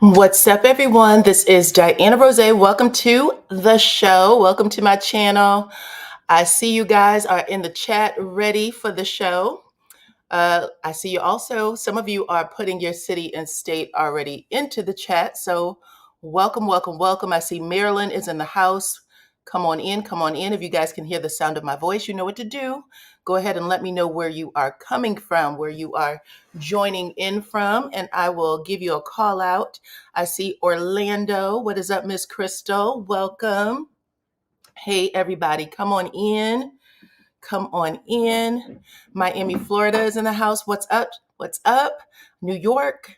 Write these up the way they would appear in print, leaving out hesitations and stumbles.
What's up, everyone? This is DYANAROZAY. Welcome to the show. Welcome to my channel. I see you guys are in the chat ready for the show. I see you also, some of you are putting your city and state already into the chat. So welcome, welcome, welcome. I see Maryland is in the house. Come on in, come on in. If you guys can hear the sound of my voice, you know what to do. Go ahead and let me know where you are coming from, where you are joining in from, and I will give you a call out. I see Orlando. What is up, Miss Crystal? Welcome. Hey, everybody, come on in. Come on in. Miami, Florida is in the house. What's up? What's up? New York,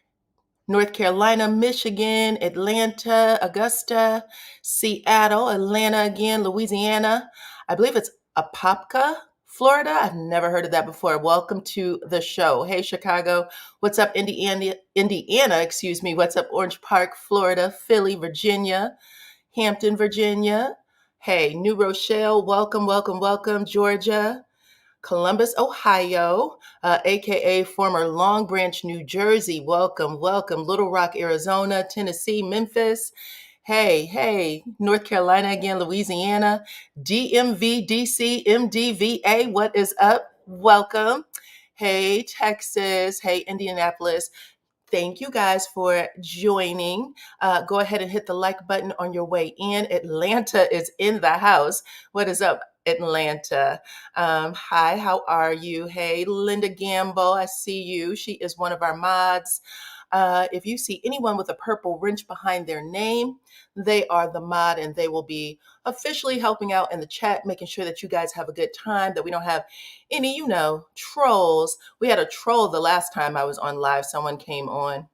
North Carolina, Michigan, Atlanta, Augusta, Seattle, Atlanta again, Louisiana. I believe it's Apopka, Florida. I've never heard of that before. Welcome to the show. Hey, Chicago. What's up, Indiana, excuse me. What's up, Orange Park, Florida, Philly, Virginia, Hampton, Virginia. Hey, New Rochelle. Welcome, welcome, welcome. Georgia. Columbus, Ohio, aka former Long Branch, New Jersey. Welcome, welcome. Little Rock, Arizona, Tennessee, Memphis. Hey, hey, North Carolina again, Louisiana, DMV, DC, MDVA. What is up? Welcome. Hey, Texas. Hey, Indianapolis. Thank you guys for joining. Go ahead and hit the like button on your way in. Atlanta is in the house. What is up, Atlanta? Hi, how are you? Hey, Linda Gamble, I see you. She is one of our mods. If you see anyone with a purple wrench behind their name, they are the mod and they will be officially helping out in the chat, making sure that you guys have a good time, that we don't have any, trolls. We had a troll the last time I was on live. Someone came on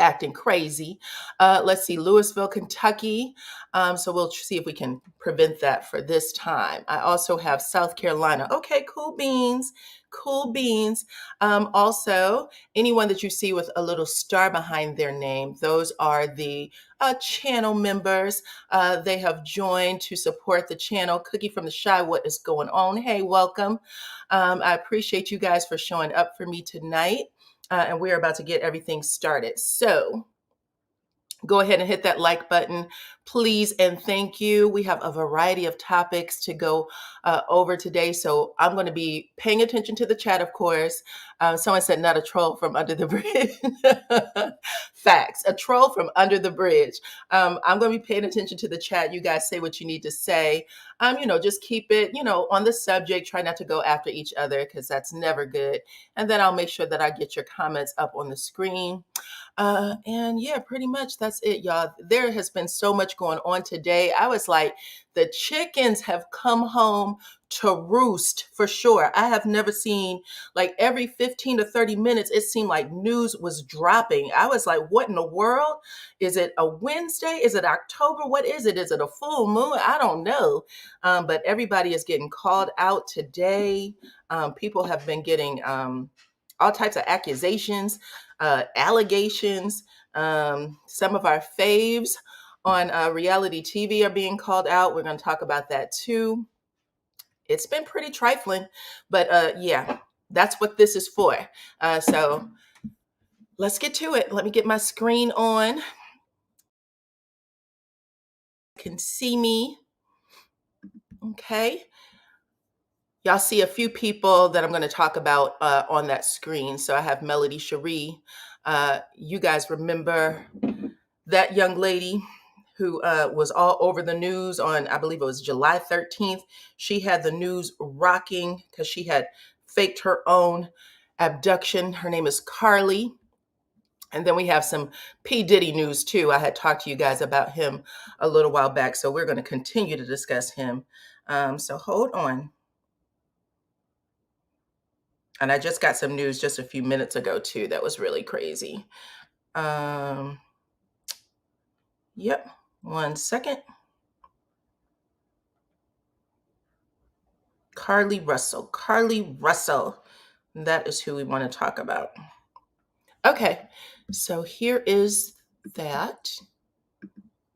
acting crazy. Let's see, Louisville, Kentucky. So we'll see if we can prevent that for this time. I also have South Carolina. Okay, cool beans. Cool beans. Also, anyone that you see with a little star behind their name, those are the channel members. They have joined to support the channel. Cookie from the Shy, what is going on? Hey, welcome. I appreciate you guys for showing up for me tonight. And we're about to get everything started. So go ahead and hit that like button, please, and thank you. We have a variety of topics to go over today, so I'm going to be paying attention to the chat, of course. Someone said not a troll from under the bridge. Facts, a troll from under the bridge. I'm going to be paying attention to the chat. You guys say what you need to say. Just keep it, on the subject. Try not to go after each other because that's never good. And then I'll make sure that I get your comments up on the screen. And yeah, pretty much that's it, y'all. There has been so much going on today. I was like, the chickens have come home to roost for sure. I have never seen, like, every 15 to 30 minutes, it seemed like news was dropping. I was like, what in the world? Is it a Wednesday? Is it October? What is it? Is it a full moon? I don't know. But everybody is getting called out today. People have been getting all types of accusations, allegations. Some of our faves on reality TV are being called out. We're going to talk about that too. It's been pretty trifling, but yeah, that's what this is for. So let's get to it. Let me get my screen on. You can see me. Okay. Y'all see a few people that I'm going to talk about on that screen. So I have Melody Cherie. You guys remember that young lady who was all over the news on, I believe it was July 13th. She had the news rocking because she had faked her own abduction. Her name is Carlee. And then we have some P. Diddy news too. I had talked to you guys about him a little while back. So we're going to continue to discuss him. So hold on. And I just got some news just a few minutes ago too. That was really crazy. Yep. 1 second. Carlee Russell. That is who we want to talk about. Okay, so here is that.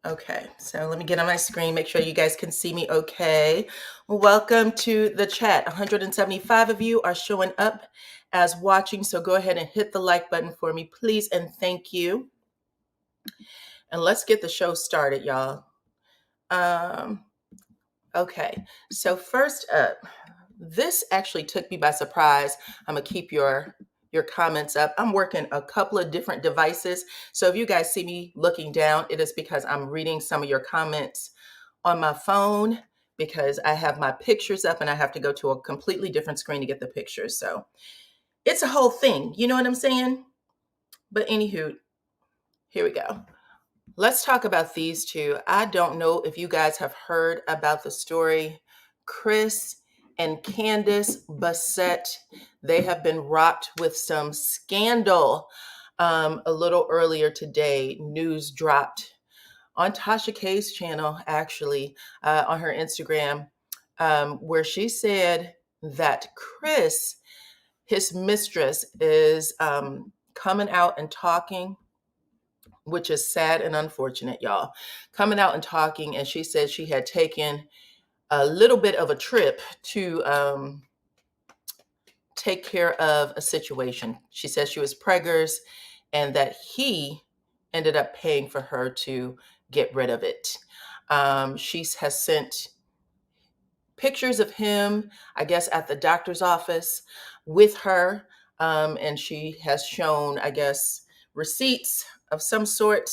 Okay, so let me get on my screen, make sure you guys can see me okay. Welcome to the chat. 175 of you are showing up as watching, so go ahead and hit the like button for me, please, and thank you. And let's get the show started, y'all. Um, okay, so first up, this actually took me by surprise. I'm gonna keep your comments up. I'm working a couple of different devices. So if you guys see me looking down, it is because I'm reading some of your comments on my phone because I have my pictures up and I have to go to a completely different screen to get the pictures. So it's a whole thing. You know what I'm saying? But anywho, here we go. Let's talk about these two. I don't know if you guys have heard about the story. Chris and Candiace Bassett, they have been rocked with some scandal. A little earlier today, news dropped on Tasha K's channel, actually, on her Instagram, where she said that Chris, his mistress, is coming out and talking, which is sad and unfortunate, y'all. Coming out and talking, and she said she had taken a little bit of a trip to take care of a situation. She said she was preggers and that he ended up paying for her to get rid of it. She has sent pictures of him, I guess, at the doctor's office with her. And she has shown, I guess, receipts of some sort.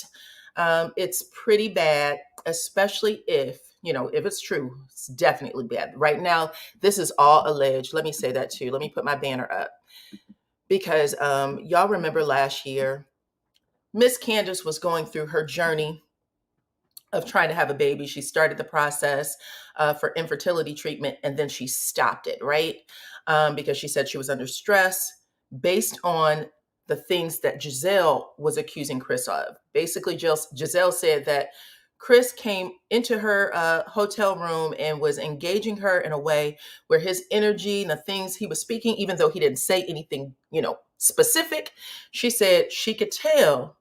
It's pretty bad, especially if it's true. It's definitely bad. Right now, this is all alleged. Let me say that too. Let me put my banner up because y'all remember last year, Miss Candiace was going through her journey of trying to have a baby. She started the process for infertility treatment and then she stopped it, right? Because she said she was under stress based on the things that Giselle was accusing Chris of. Basically, Giselle said that Chris came into her hotel room and was engaging her in a way where his energy and the things he was speaking, even though he didn't say anything, specific, she said she could tell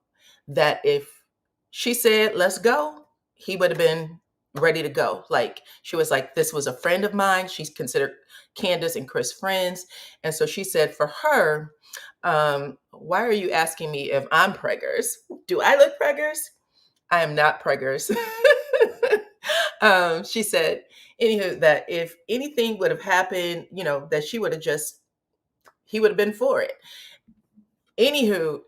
that if she said, let's go, he would have been ready to go. Like, she was like, this was a friend of mine. She's considered Candiace and Chris friends. And so she said for her, why are you asking me if I'm preggers? Do I look preggers? I am not preggers. She said, anywho, that if anything would have happened, that he would have been for it. Anywho,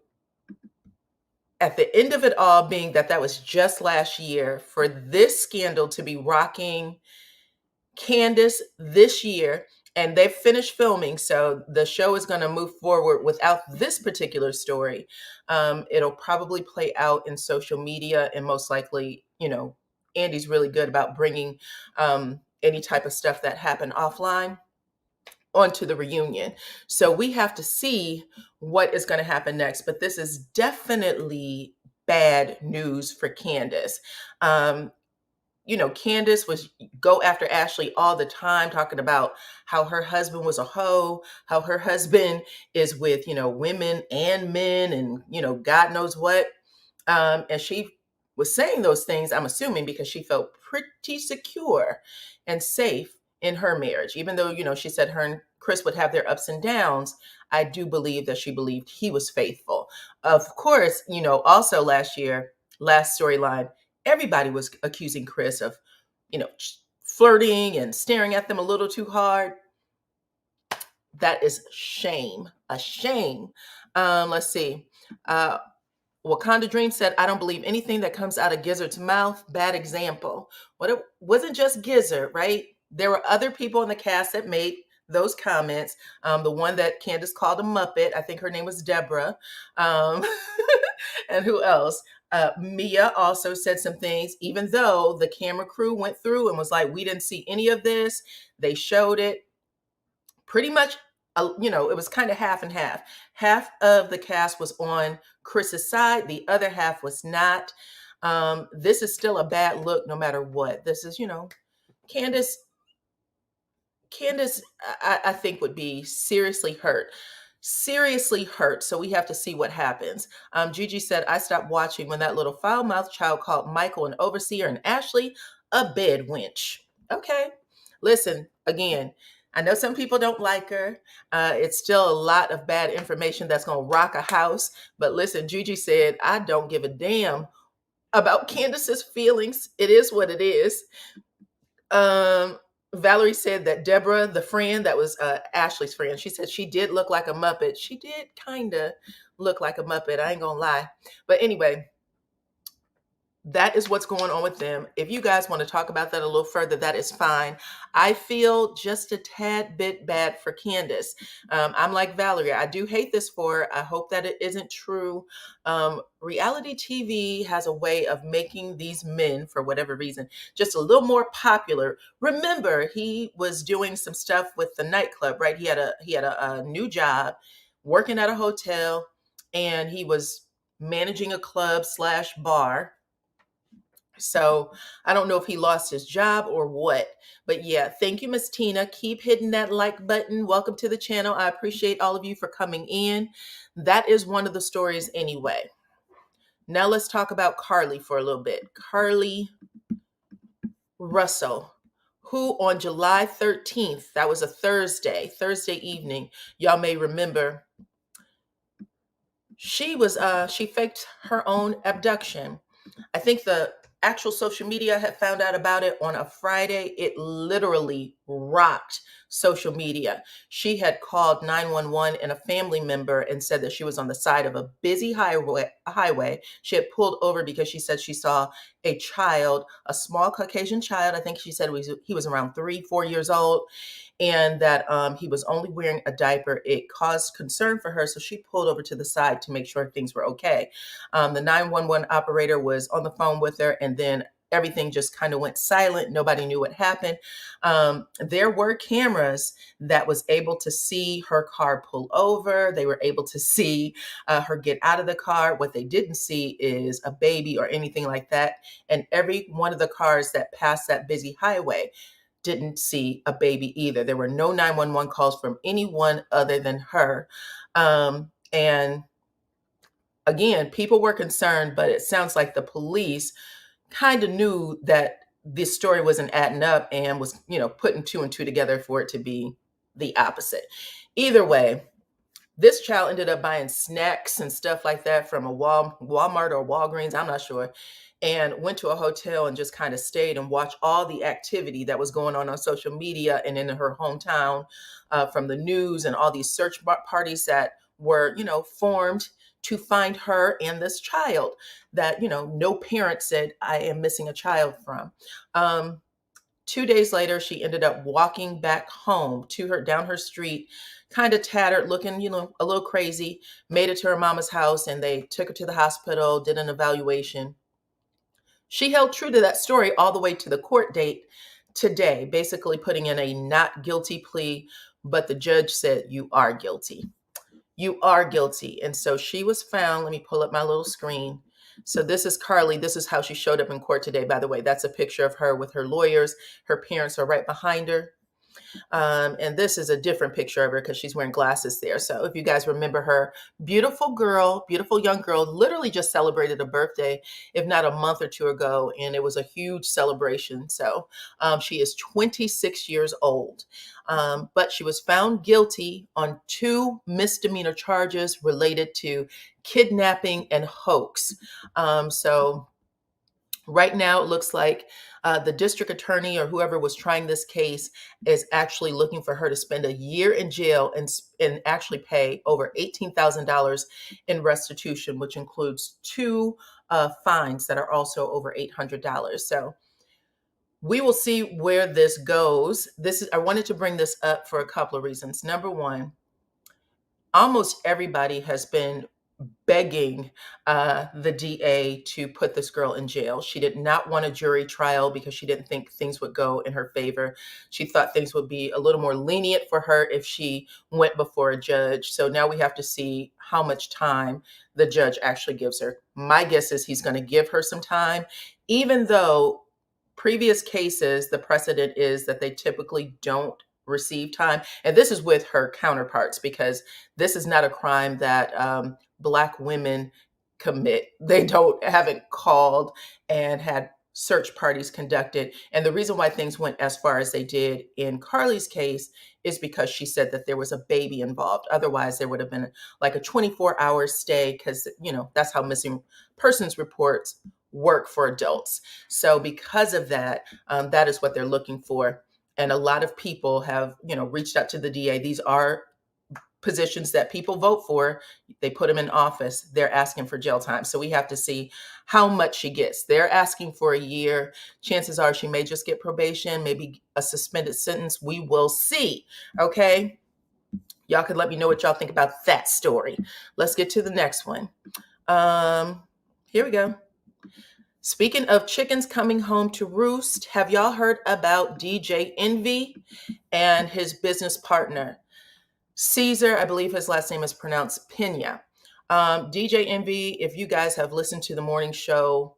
at the end of it all being that was just last year, for this scandal to be rocking Candiace this year, and they've finished filming, so the show is going to move forward without this particular story. It'll probably play out in social media, and most likely, Andy's really good about bringing any type of stuff that happened offline onto the reunion. So we have to see what is going to happen next. But this is definitely bad news for Candiace. Candiace was go after Ashley all the time, talking about how her husband was a hoe, how her husband is with, women and men and, God knows what. And she was saying those things, I'm assuming, because she felt pretty secure and safe in her marriage. Even though, she said her and Chris would have their ups and downs, I do believe that she believed he was faithful. Of course, also last year, last storyline, everybody was accusing Chris of, flirting and staring at them a little too hard. That is shame, a shame. Let's see. Wakanda Dream said, I don't believe anything that comes out of Gizzard's mouth. Bad example. What it wasn't just Gizzard, right? There were other people in the cast that made those comments. The one that Candiace called a Muppet, I think her name was Deborah. And who else? Mia also said some things, even though the camera crew went through and was like, we didn't see any of this. They showed it pretty much. It was kind of half and half. Half of the cast was on Chris's side. The other half was not. This is still a bad look no matter what. This is, Candiace, I think would be seriously hurt. Seriously hurt. So we have to see what happens. Gigi said, I stopped watching when that little foul-mouthed child called Michael an overseer and Ashley a bed wench. Okay. Listen, again, I know some people don't like her. It's still a lot of bad information that's going to rock a house. But listen, Gigi said, I don't give a damn about Candiace's feelings. It is what it is. Valerie said that Deborah, the friend that was Ashley's friend, she said she did look like a Muppet. She did kind of look like a Muppet. I ain't going to lie. But anyway, that is what's going on with them. If you guys want to talk about that a little further, that is fine. I feel just a tad bit bad for Candiace. I'm like Valerie. I do hate this for her. I hope that it isn't true. Reality TV has a way of making these men, for whatever reason, just a little more popular. Remember, he was doing some stuff with the nightclub, right? He had a new job, working at a hotel, and he was managing a club slash bar. So I don't know if he lost his job or what. But yeah, thank you, Miss Tina. Keep hitting that like button. Welcome to the channel. I appreciate all of you for coming in. That is one of the stories anyway. Now let's talk about Carlee for a little bit. Carlee Russell, who on July 13th, that was a Thursday evening, y'all may remember, she faked her own abduction. I think the actual social media had found out about it on a Friday. It literally rocked social media. She had called 911 and a family member and said that she was on the side of a busy highway. She had pulled over because she said she saw a child, a small Caucasian child. I think she said he was around 3-4 years old, and that he was only wearing a diaper. It caused concern for her, so she pulled over to the side to make sure things were okay. The 911 operator was on the phone with her, and then everything just kind of went silent. Nobody knew what happened. There were cameras that was able to see her car pull over. They were able to see her get out of the car. What they didn't see is a baby or anything like that. And every one of the cars that passed that busy highway didn't see a baby either. There were no 911 calls from anyone other than her. And again, people were concerned, but it sounds like the police kind of knew that this story wasn't adding up and was, putting 2 and 2 together for it to be the opposite. Either way, this child ended up buying snacks and stuff like that from a Walmart or Walgreens, I'm not sure, and went to a hotel and just kind of stayed and watched all the activity that was going on social media and in her hometown, from the news and all these search parties that were, formed to find her and this child that, no parent said, I am missing a child from. 2 days later, she ended up walking back home down her street, kind of tattered, looking, a little crazy, made it to her mama's house, and they took her to the hospital, did an evaluation. She held true to that story all the way to the court date today, basically putting in a not guilty plea, but the judge said, you are guilty. You are guilty. And so she was found. Let me pull up my little screen. So this is Carlee. This is how she showed up in court today, by the way. That's a picture of her with her lawyers. Her parents are right behind her. And this is a different picture of her because she's wearing glasses there. So if you guys remember her, beautiful young girl, literally just celebrated a birthday, if not a month or 2 ago. And it was a huge celebration. So she is 26 years old. But she was found guilty on 2 misdemeanor charges related to kidnapping and hoax. So right now, it looks like the district attorney or whoever was trying this case is actually looking for her to spend a year in jail and actually pay over $18,000 in restitution, which includes 2 fines that are also over $800. So we will see where this goes. I wanted to bring this up for a couple of reasons. Number one, almost everybody has been begging the DA to put this girl in jail. She did not want a jury trial because she didn't think things would go in her favor. She thought things would be a little more lenient for her if she went before a judge. So now we have to see how much time the judge actually gives her. My guess is he's going to give her some time, even though previous cases, the precedent is that they typically don't receive time. And this is with her counterparts, because this is not a crime that Black women commit. They haven't called and had search parties conducted. And the reason why things went as far as they did in Carlee's case is because she said that there was a baby involved. Otherwise, there would have been like a 24-hour stay because, that's how missing persons reports work for adults. So because of that, that is what they're looking for. And a lot of people have, reached out to the DA. These are positions that people vote for. They put them in office. They're asking for jail time. So we have to see how much she gets. They're asking for a year. Chances are she may just get probation, maybe a suspended sentence. We will see. Okay. Y'all could let me know what y'all think about that story. Let's get to the next one. Here we go. Speaking of chickens coming home to roost, have y'all heard about DJ Envy and his business partner? Caesar, I believe his last name is pronounced Pena. DJ Envy, if you guys have listened to the morning show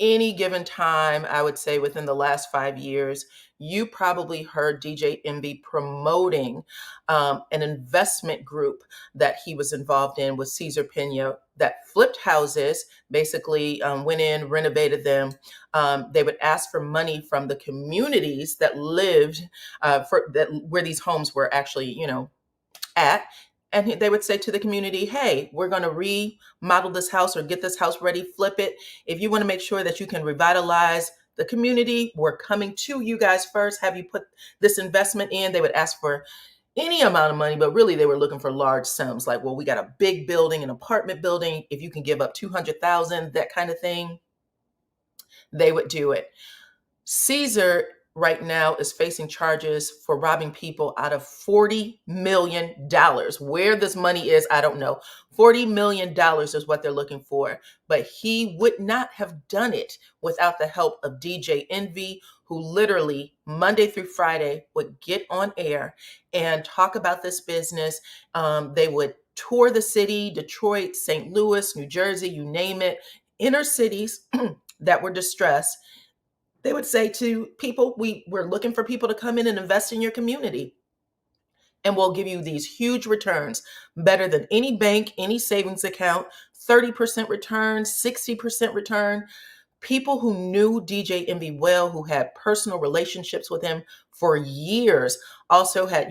any given time, I would say within the last 5 years, you probably heard DJ Envy promoting an investment group that he was involved in with Caesar Pena that flipped houses, basically went in, renovated them. They would ask for money from the communities that lived where these homes were actually, at. And they would say to the community, hey, we're going to remodel this house or get this house ready, flip it. If you want to make sure that you can revitalize the community, we're coming to you guys first. Have you put this investment in? They would ask for any amount of money, but really they were looking for large sums. Like, well, we got a big building, an apartment building. If you can give up 200,000, that kind of thing, they would do it. Caesar right now is facing charges for robbing people out of $40 million. Where this money is, I don't know. $40 million is what they're looking for. But he would not have done it without the help of DJ Envy, who literally Monday through Friday would get on air and talk about this business. They would tour the city, Detroit, St. Louis, New Jersey, you name it, inner cities that were distressed. They would say to people, we're looking for people to come in and invest in your community. And we'll give you these huge returns, better than any bank, any savings account, 30% return, 60% return. People who knew DJ Envy well, who had personal relationships with him for years, also had,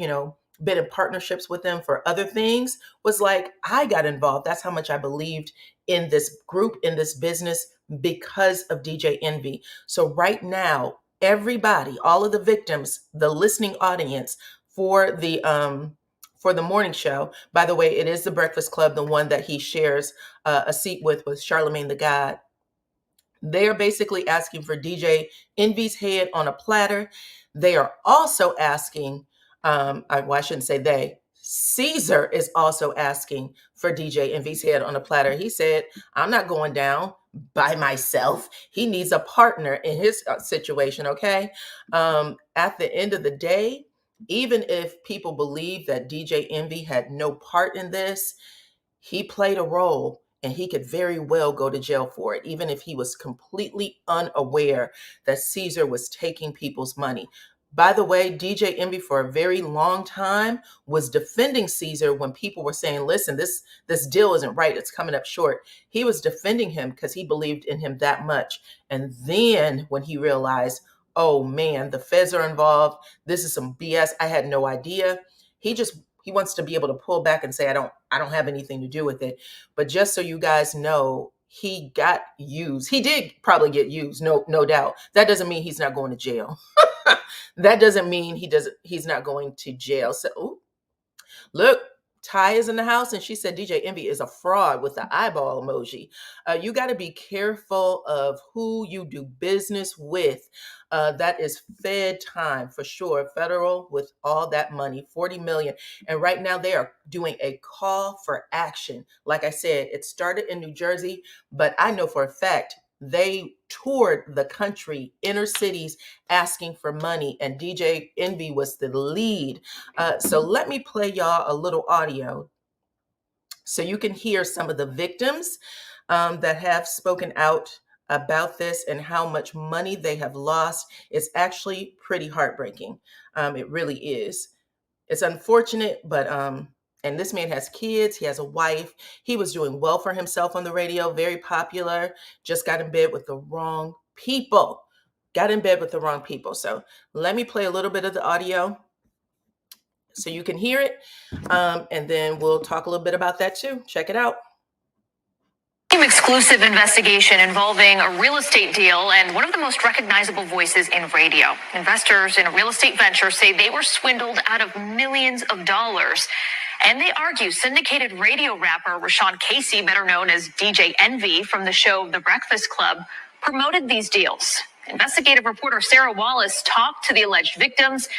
been in partnerships with them for other things, was like, I got involved. That's how much I believed in this group, in this business, because of DJ Envy. So right now, everybody, all of the victims, the listening audience for the morning show, by the way, it is the Breakfast Club, the one that he shares a seat with Charlemagne the God. They are basically asking for DJ Envy's head on a platter. They are also asking, I shouldn't say they, Caesar is also asking for DJ Envy's head on a platter. He said, I'm not going down by myself. He needs a partner in his situation, okay? At the end of the day, even if people believe that DJ Envy had no part in this, he played a role. And he could very well go to jail for it, even if he was completely unaware that Caesar was taking people's money. By the way, DJ Envy for a very long time was defending Caesar when people were saying, listen, this deal isn't right. It's coming up short. He was defending him because he believed in him that much. And then when he realized, oh man, the feds are involved, this is some BS, I had no idea. He wants to be able to pull back and say, I don't have anything to do with it. But just so you guys know, he got used. He did probably get used, no doubt. That doesn't mean he's not going to jail. That doesn't mean he's not going to jail. So, ooh, look, Ty is in the house, and she said DJ Envy is a fraud with the eyeball emoji. You got to be careful of who you do business with. That is Fed time for sure. Federal with all that money, 40 million. And right now they are doing a call for action. Like I said, it started in New Jersey, but I know for a fact they toured the country, inner cities, asking for money, and DJ Envy was the lead. So let me play y'all a little audio so you can hear some of the victims that have spoken out about this and how much money they have lost. It's actually pretty heartbreaking. It really is. It's unfortunate, but and this man has kids, he has a wife. He was doing well for himself on the radio, very popular, just got in bed with the wrong people. Got in bed with the wrong people. So let me play a little bit of the audio so you can hear it. And then we'll talk a little bit about that too. Check it out. Exclusive investigation involving a real estate deal and one of the most recognizable voices in radio. Investors in a real estate venture say they were swindled out of millions of dollars. And they argue syndicated radio rapper Rashawn Casey, better known as DJ Envy from the show The Breakfast Club, promoted these deals. Investigative reporter Sarah Wallace talked to the alleged victims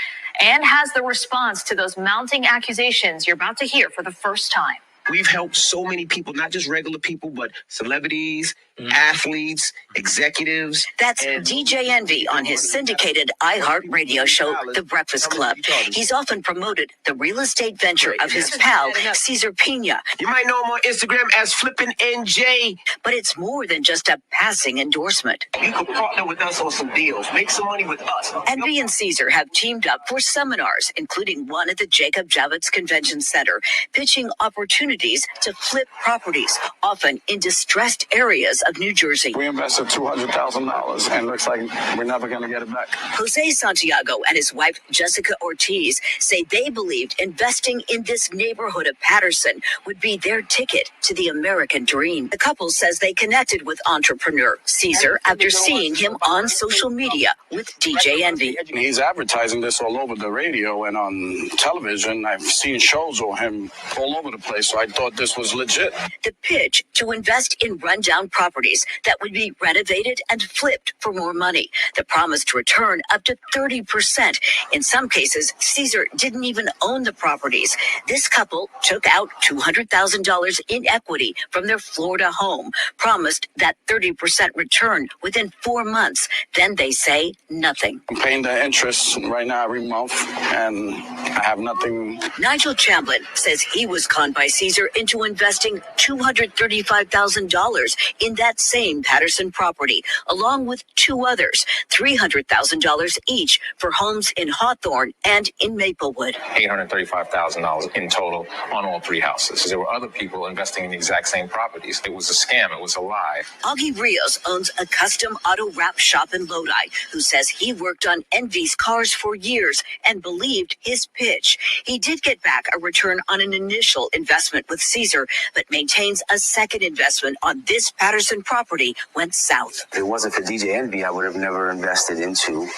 and has the response to those mounting accusations you're about to hear for the first time. We've helped so many people, not just regular people, but celebrities, athletes, executives. That's DJ Envy on his syndicated iHeart radio show, The Breakfast Club. He's often promoted the real estate venture of his pal, Cesar Pina. You might know him on Instagram as Flippin' NJ. But it's more than just a passing endorsement. You can partner with us on some deals, make some money with us. Envy and Cesar have teamed up for seminars, including one at the Jacob Javits Convention Center, pitching opportunities to flip properties, often in distressed areas of New Jersey. We invested $200,000 and looks like we're never going to get it back. Jose Santiago and his wife, Jessica Ortiz, say they believed investing in this neighborhood of Patterson would be their ticket to the American dream. The couple says they connected with entrepreneur Cesar after seeing him on social media with DJ Envy. He's advertising this all over the radio and on television. I've seen shows of him all over the place, so I thought this was legit. The pitch to invest in rundown properties that would be renovated and flipped for more money. The promise to return up to 30%. In some cases, Cesar didn't even own the properties. This couple took out $200,000 in equity from their Florida home, promised that 30% return within 4 months. Then they say nothing. I'm paying the interest right now every month, and I have nothing. Nigel Chamblin says he was conned by Cesar into investing $235,000 in that same Patterson property, along with two others, $300,000 each for homes in Hawthorne and in Maplewood. $835,000 in total on all three houses. There were other people investing in the exact same properties. It was a scam. It was a lie. Augie Rios owns a custom auto wrap shop in Lodi, who says he worked on Envy's cars for years and believed his pitch. He did get back a return on an initial investment with Cesar, but maintains a second investment on this Patterson property went south. If it wasn't for DJ Envy, I would have never invested into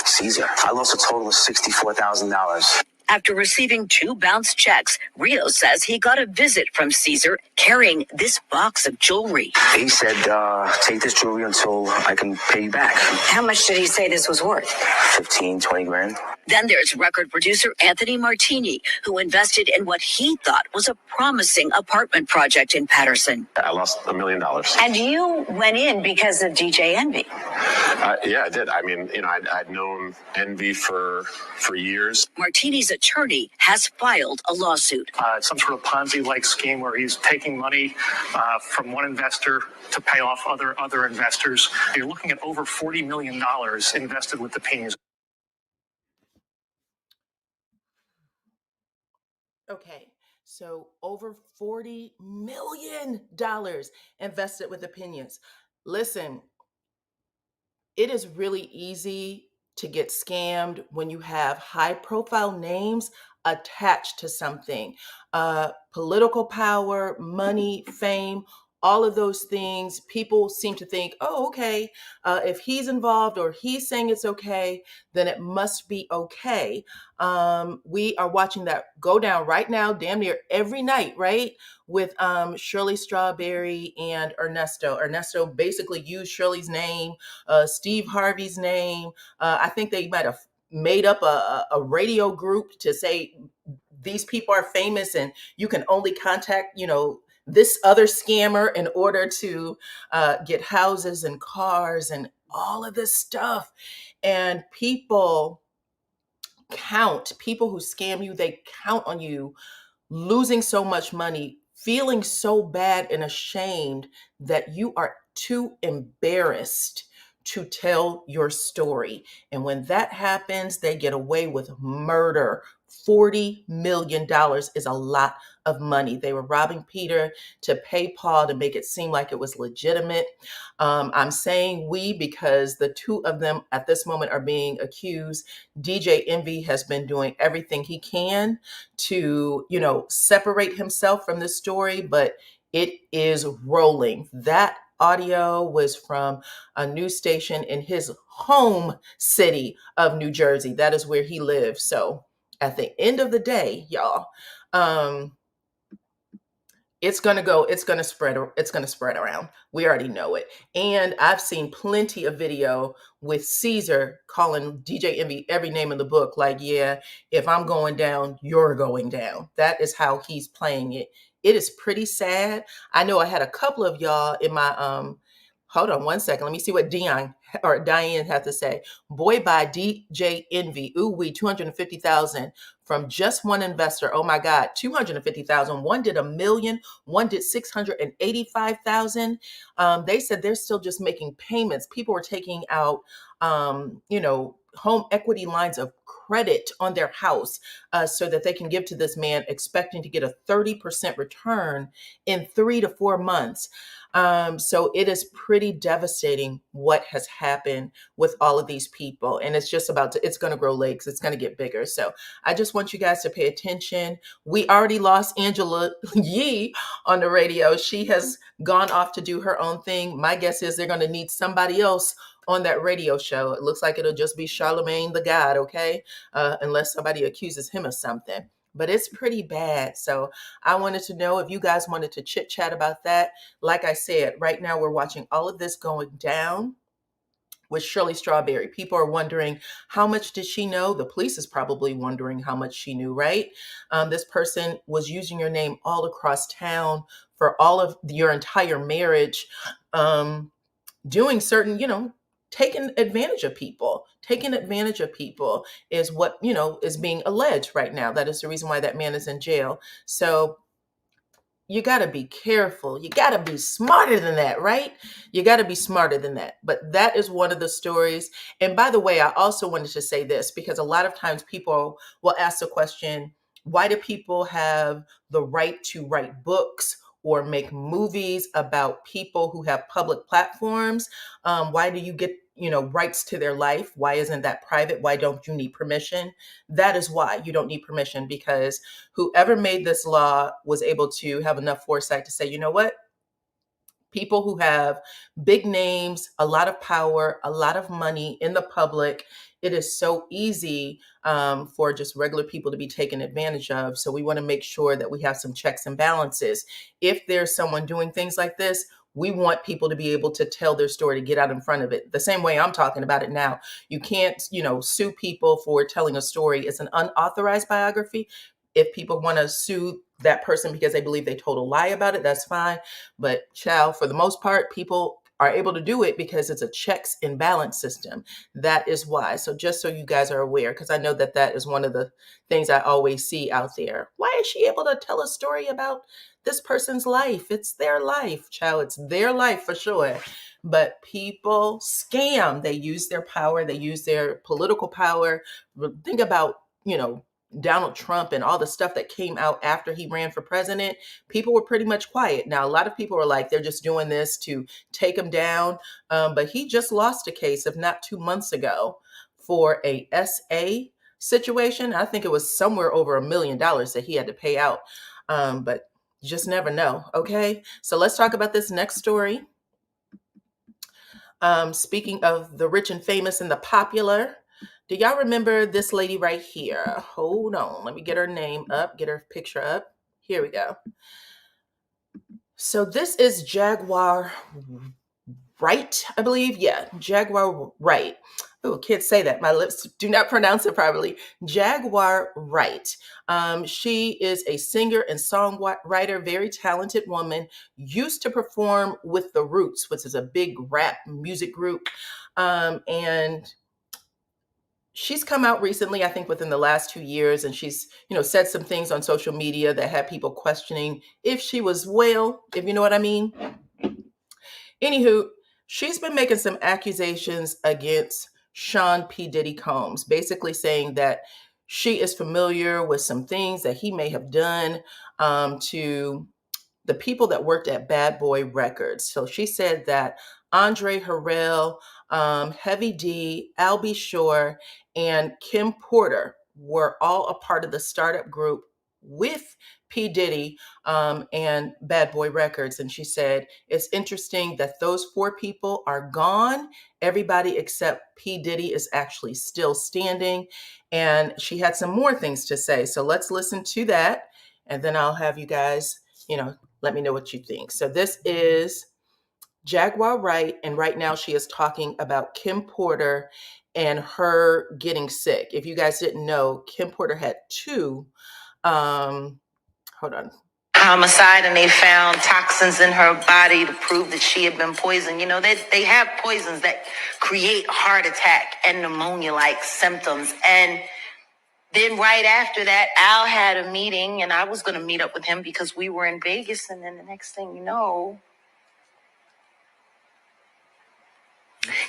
Cesar. I lost a total of $64,000. After receiving 2 bounced checks, Rios says he got a visit from Cesar carrying this box of jewelry. He said, take this jewelry until I can pay you back. How much did he say this was worth? 15, 20 grand. Then there's record producer Anthony Martini, who invested in what he thought was a promising apartment project in Patterson. I lost $1 million. And you went in because of DJ Envy. Yeah, I did. I mean, I'd known Envy for years. Martini's attorney has filed a lawsuit. Some sort of Ponzi-like scheme where he's taking money from one investor to pay off other investors. You're looking at over $40 million invested with the Pinas. Okay, so over $40 million invested with opinions. Listen, it is really easy to get scammed when you have high profile names attached to something. Political power, money, fame, all of those things. People seem to think, oh, okay, if he's involved or he's saying it's okay, then it must be okay. We are watching that go down right now, damn near every night, right? With Shirley Strawberry and Ernesto. Ernesto basically used Shirley's name, Steve Harvey's name. I think they might have made up a radio group to say these people are famous and you can only contact, this other scammer in order to get houses and cars and all of this stuff. And people who scam you, they count on you losing so much money, feeling so bad and ashamed that you are too embarrassed to tell your story. And when that happens, they get away with murder. $40 million is a lot of money. They were robbing Peter to pay Paul to make it seem like it was legitimate. I'm saying we because the two of them at this moment are being accused. DJ Envy has been doing everything he can to, separate himself from this story, but it is rolling. That audio was from a news station in his home city of New Jersey. That is where he lives. So at the end of the day, y'all, it's going to spread around. We already know it. And I've seen plenty of video with Caesar calling DJ Envy every name in the book. Like, yeah, if I'm going down, you're going down. That is how he's playing it. It is pretty sad. I know I had a couple of y'all in my, hold on one second. Let me see what Diane had to say. Boy, by DJ Envy. Ooh, we 250,000 from just one investor. Oh my God, 250,000. One did $1 million. One did 685,000. They said they're still just making payments. People were taking out, home equity lines of credit on their house so that they can give to this man, expecting to get a 30% return in 3 to 4 months. So it is pretty devastating what has happened with all of these people. And it's just it's going to grow legs. It's going to get bigger. So I just want you guys to pay attention. We already lost Angela Yee on the radio. She has gone off to do her own thing. My guess is they're going to need somebody else on that radio show. It looks like it'll just be Charlemagne the God, okay? Unless somebody accuses him of something. But it's pretty bad. So I wanted to know if you guys wanted to chit chat about that. Like I said, right now we're watching all of this going down with Shirley Strawberry. People are wondering, how much did she know? The police is probably wondering how much she knew, right? This person was using your name all across town for all of your entire marriage, doing certain, taking advantage of people. Taking advantage of people is what, is being alleged right now. That is the reason why that man is in jail. So you got to be careful. You got to be smarter than that, right? You got to be smarter than that. But that is one of the stories. And by the way, I also wanted to say this because a lot of times people will ask the question, why do people have the right to write books or make movies about people who have public platforms? Why do you get, rights to their life? Why isn't that private? Why don't you need permission? That is why you don't need permission, because whoever made this law was able to have enough foresight to say, you know what? People who have big names, a lot of power, a lot of money in the public, it is so easy for just regular people to be taken advantage of. So we want to make sure that we have some checks and balances. If there's someone doing things like this, we want people to be able to tell their story, to get out in front of it. The same way I'm talking about it now. You can't, sue people for telling a story. It's an unauthorized biography. If people want to sue that person because they believe they told a lie about it, that's fine. But child, for the most part, people are able to do it because it's a checks and balance system. That is why. So just so you guys are aware, because I know that is one of the things I always see out there. Why is she able to tell a story about this person's life? It's their life, child. It's their life for sure. But people scam. They use their power. They use their political power. Think about, Donald Trump and all the stuff that came out after he ran for president. People were pretty much quiet. Now, a lot of people are like, they're just doing this to take him down. But he just lost a case of not 2 months ago for a SA situation. I think it was somewhere over $1 million that he had to pay out. But you just never know. Okay. So let's talk about this next story. Speaking of the rich and famous and the popular, do y'all remember this lady right here? Hold on. Let me get her name up, get her picture up. Here we go. So this is Jaguar Wright, I believe. Yeah, Jaguar Wright. Oh, can't say that. My lips do not pronounce it properly. Jaguar Wright. She is a singer and songwriter, very talented woman, used to perform with The Roots, which is a big rap music group. And she's come out recently, I think within the last 2 years, and she's, said some things on social media that had people questioning if she was well, if you know what I mean. Anywho, she's been making some accusations against Sean P. Diddy Combs, basically saying that she is familiar with some things that he may have done to the people that worked at Bad Boy Records. So she said that Andre Harrell, Heavy D, Albie Shore, and Kim Porter were all a part of the startup group with P. Diddy and Bad Boy Records. And she said, it's interesting that those 4 people are gone. Everybody except P. Diddy is actually still standing. And she had some more things to say. So let's listen to that. And then I'll have you guys, let me know what you think. So this is Jaguar Wright, and right now she is talking about Kim Porter and her getting sick. If you guys didn't know, Kim Porter had 2, hold on. Homicide, and they found toxins in her body to prove that she had been poisoned. They have poisons that create heart attack and pneumonia-like symptoms. And then right after that, Al had a meeting, and I was going to meet up with him because we were in Vegas. And then the next thing you know,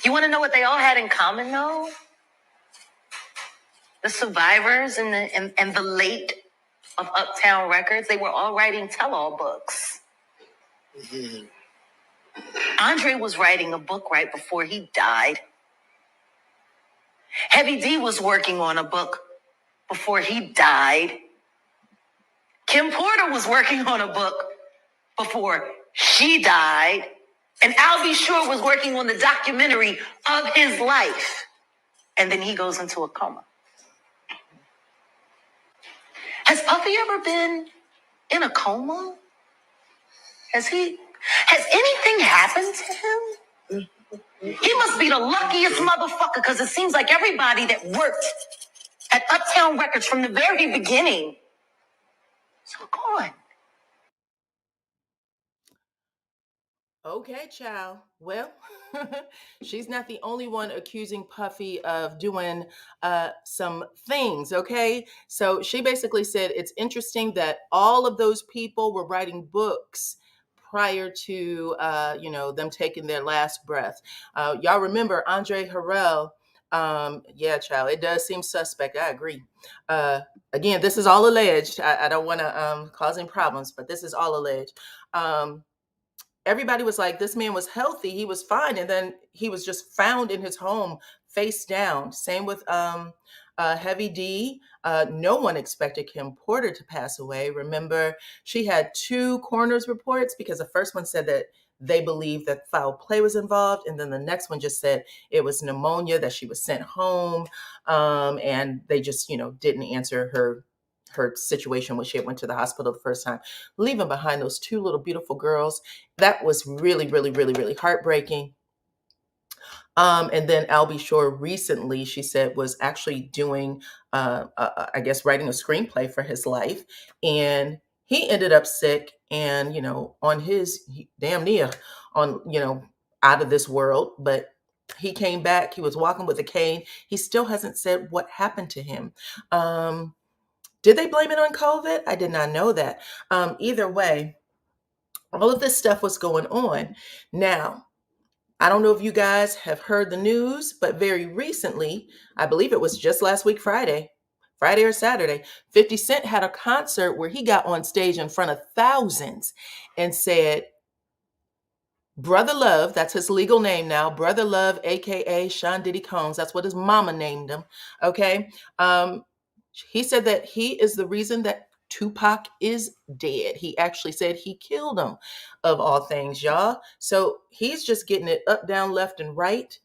you want to know what they all had in common, though? The survivors and the late of Uptown Records, they were all writing tell-all books. Mm-hmm. Andre was writing a book right before he died. Heavy D was working on a book before he died. Kim Porter was working on a book before she died. And Albie Shore was working on the documentary of his life. And then he goes into a coma. Has Puffy ever been in a coma? Has anything happened to him? He must be the luckiest motherfucker, because it seems like everybody that worked at Uptown Records from the very beginning is gone. Okay, child. Well, she's not the only one accusing Puffy of doing some things, okay? So she basically said it's interesting that all of those people were writing books prior to, them taking their last breath. Y'all remember Andre Harrell? Yeah, child, it does seem suspect. I agree. Again, this is all alleged. I don't want to cause any problems, but this is all alleged. Everybody was like, this man was healthy, he was fine, and then he was just found in his home face down. Same with Heavy D. No one expected Kim Porter to pass away. Remember, she had 2 coroner's reports, because the first one said that they believed that foul play was involved, and then the next one just said it was pneumonia, that she was sent home, and they just didn't answer her situation when she went to the hospital the first time, leaving behind those 2 little beautiful girls. That was really, really, really, really heartbreaking. And then Albie Shore recently, she said, was actually doing, I guess, writing a screenplay for his life. And he ended up sick and, on his damn near on, out of this world. But he came back. He was walking with a cane. He still hasn't said what happened to him. Did they blame it on COVID? I did not know that. Either way, all of this stuff was going on. Now, I don't know if you guys have heard the news, but very recently, I believe it was just last week, Friday or Saturday, 50 Cent had a concert where he got on stage in front of thousands and said, Brother Love, that's his legal name now, Brother Love, aka Sean Diddy Combs, that's what his mama named him, okay? He said that he is the reason that Tupac is dead. He actually said he killed him, of all things, y'all. So he's just getting it up, down, left, and right,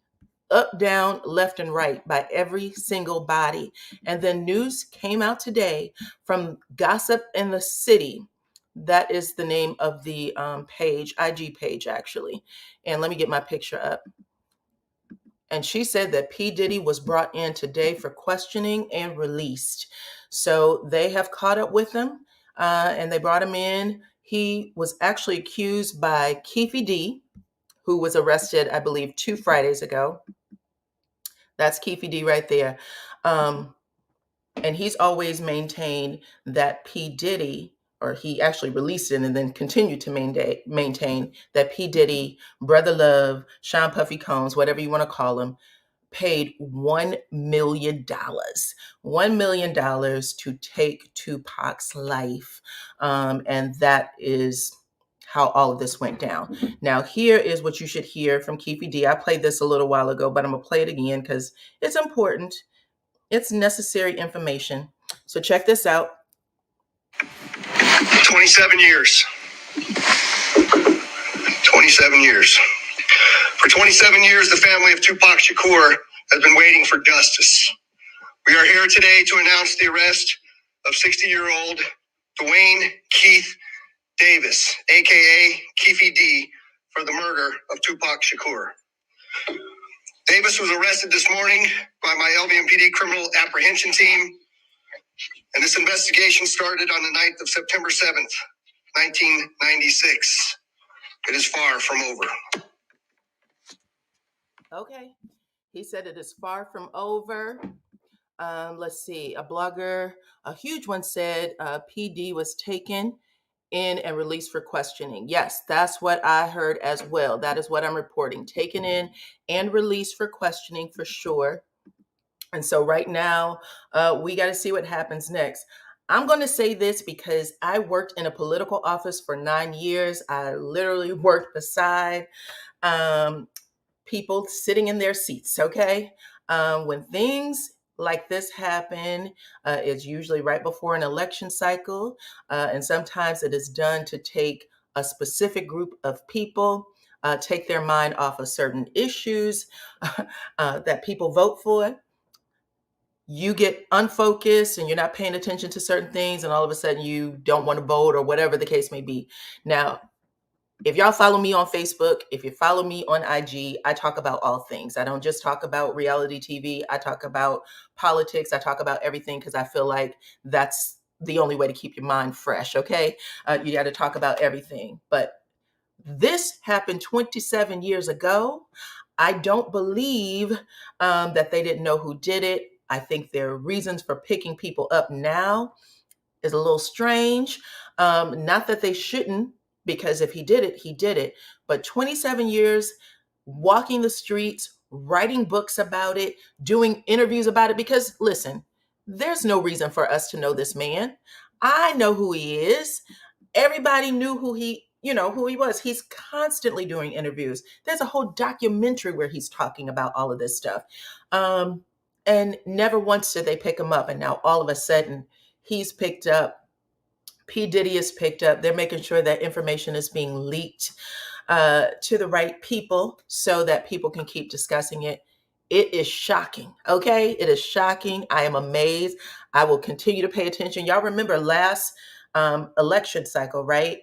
up, down, left, and right by every single body. And then news came out today from Gossip in the City. That is the name of the page, IG page, actually. And let me get my picture up. And she said that P. Diddy was brought in today for questioning and released. So they have caught up with him and they brought him in. He was actually accused by Keefe D, who was arrested, I believe, 2 Fridays ago. That's Keefe D right there. And he's always maintained that P. Diddy or he actually released it and then continued to maintain that P. Diddy, Brother Love, Sean Puffy Combs, whatever you want to call him, paid $1 million. $1 million to take Tupac's life. And that is how all of this went down. Now, here is what you should hear from Keefe D. I played this a little while ago, but I'm going to play it again because it's important. It's necessary information. So check this out. 27 years. 27 years. For 27 years, the family of Tupac Shakur has been waiting for justice. We are here today to announce the arrest of 60-year-old Dwayne Keith Davis, aka Keefe D, for the murder of Tupac Shakur. Davis was arrested this morning by my LVMPD criminal apprehension team, and this investigation started on the night of September 7th, 1996. It is far from over. Okay. He said it is far from over. Let's see. A blogger, a huge one, said PD was taken in and released for questioning. Yes, that's what I heard as well. That is what I'm reporting. Taken in and released for questioning for sure. And so right now, we got to see what happens next. I'm going to say this because I worked in a political office for 9 years. I literally worked beside people sitting in their seats, okay? When things like this happen, it's usually right before an election cycle, and sometimes it is done to take a specific group of people, take their mind off of certain issues that people vote for. You get unfocused and you're not paying attention to certain things, and all of a sudden you don't want to vote or whatever the case may be. Now, if y'all follow me on Facebook, if you follow me on IG, I talk about all things. I don't just talk about reality TV. I talk about politics. I talk about everything because I feel like that's the only way to keep your mind fresh, okay? You got to talk about everything. But this happened 27 years ago. I don't believe that they didn't know who did it. I think their reasons for picking people up now is a little strange. Not that they shouldn't, because if he did it, he did it. But 27 years walking the streets, writing books about it, doing interviews about it, because listen, there's no reason for us to know this man. I know who he is. Everybody knew who he was. He's constantly doing interviews. There's a whole documentary where he's talking about all of this stuff. And never once did they pick him up. And now all of a sudden he's picked up. P. Diddy is picked up. They're making sure that information is being leaked to the right people so that people can keep discussing it. It is shocking. Okay. It is shocking. I am amazed. I will continue to pay attention. Y'all remember last election cycle, right?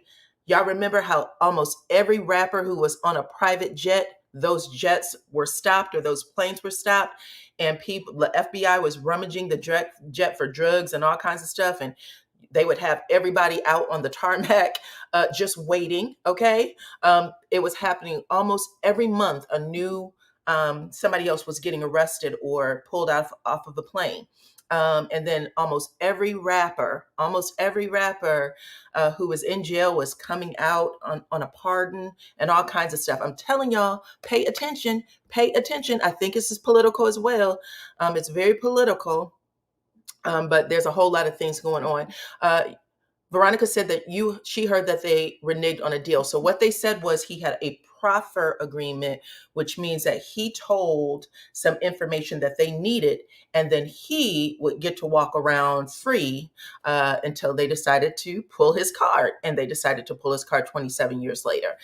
Y'all remember how almost every rapper who was on a private jet, those jets were stopped or those planes were stopped, and the FBI was rummaging the jet for drugs and all kinds of stuff, and they would have everybody out on the tarmac just waiting, okay? It was happening almost every month. A new somebody else was getting arrested or pulled off of the plane. And then almost every rapper who was in jail was coming out on a pardon and all kinds of stuff. I'm telling y'all, pay attention. I think this is political as well. It's very political, but there's a whole lot of things going on. Veronica said that she heard that they reneged on a deal. So what they said was he had a proffer agreement, which means that he told some information that they needed, and then he would get to walk around free until they decided to pull his card. And they decided to pull his card 27 years later.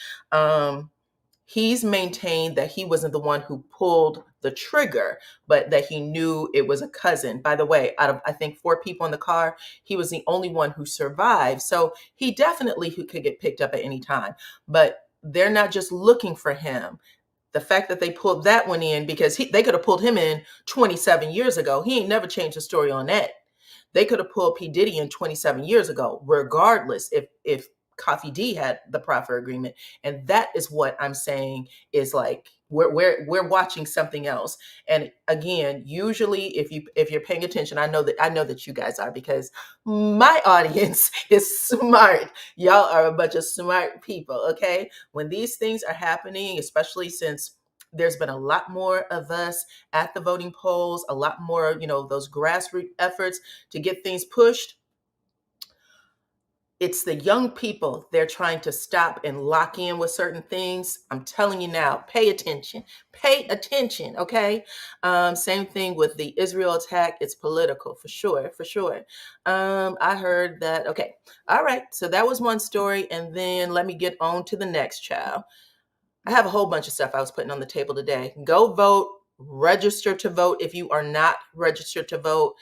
He's maintained that he wasn't the one who pulled the trigger, but that he knew it was a cousin. By the way, out of, I think, 4 people in the car, he was the only one who survived. So he definitely could get picked up at any time. But they're not just looking for him. The fact that they pulled that one in, because they could have pulled him in 27 years ago. He ain't never changed the story on that. They could have pulled P. Diddy in 27 years ago, regardless if Coffee D had the proffer agreement. And that is what I'm saying is like, we're watching something else. And again, usually if you're paying attention, I know that you guys are, because my audience is smart. Y'all are a bunch of smart people. Okay. When these things are happening, especially since there's been a lot more of us at the voting polls, a lot more, those grassroots efforts to get things pushed. It's the young people they're trying to stop and lock in with certain things. I'm telling you now, pay attention, okay? Same thing with the Israel attack. It's political, for sure. I heard that, okay. All right, so that was one story, and then let me get on to the next, child. I have a whole bunch of stuff I was putting on the table today. Go vote, register to vote if you are not registered to vote.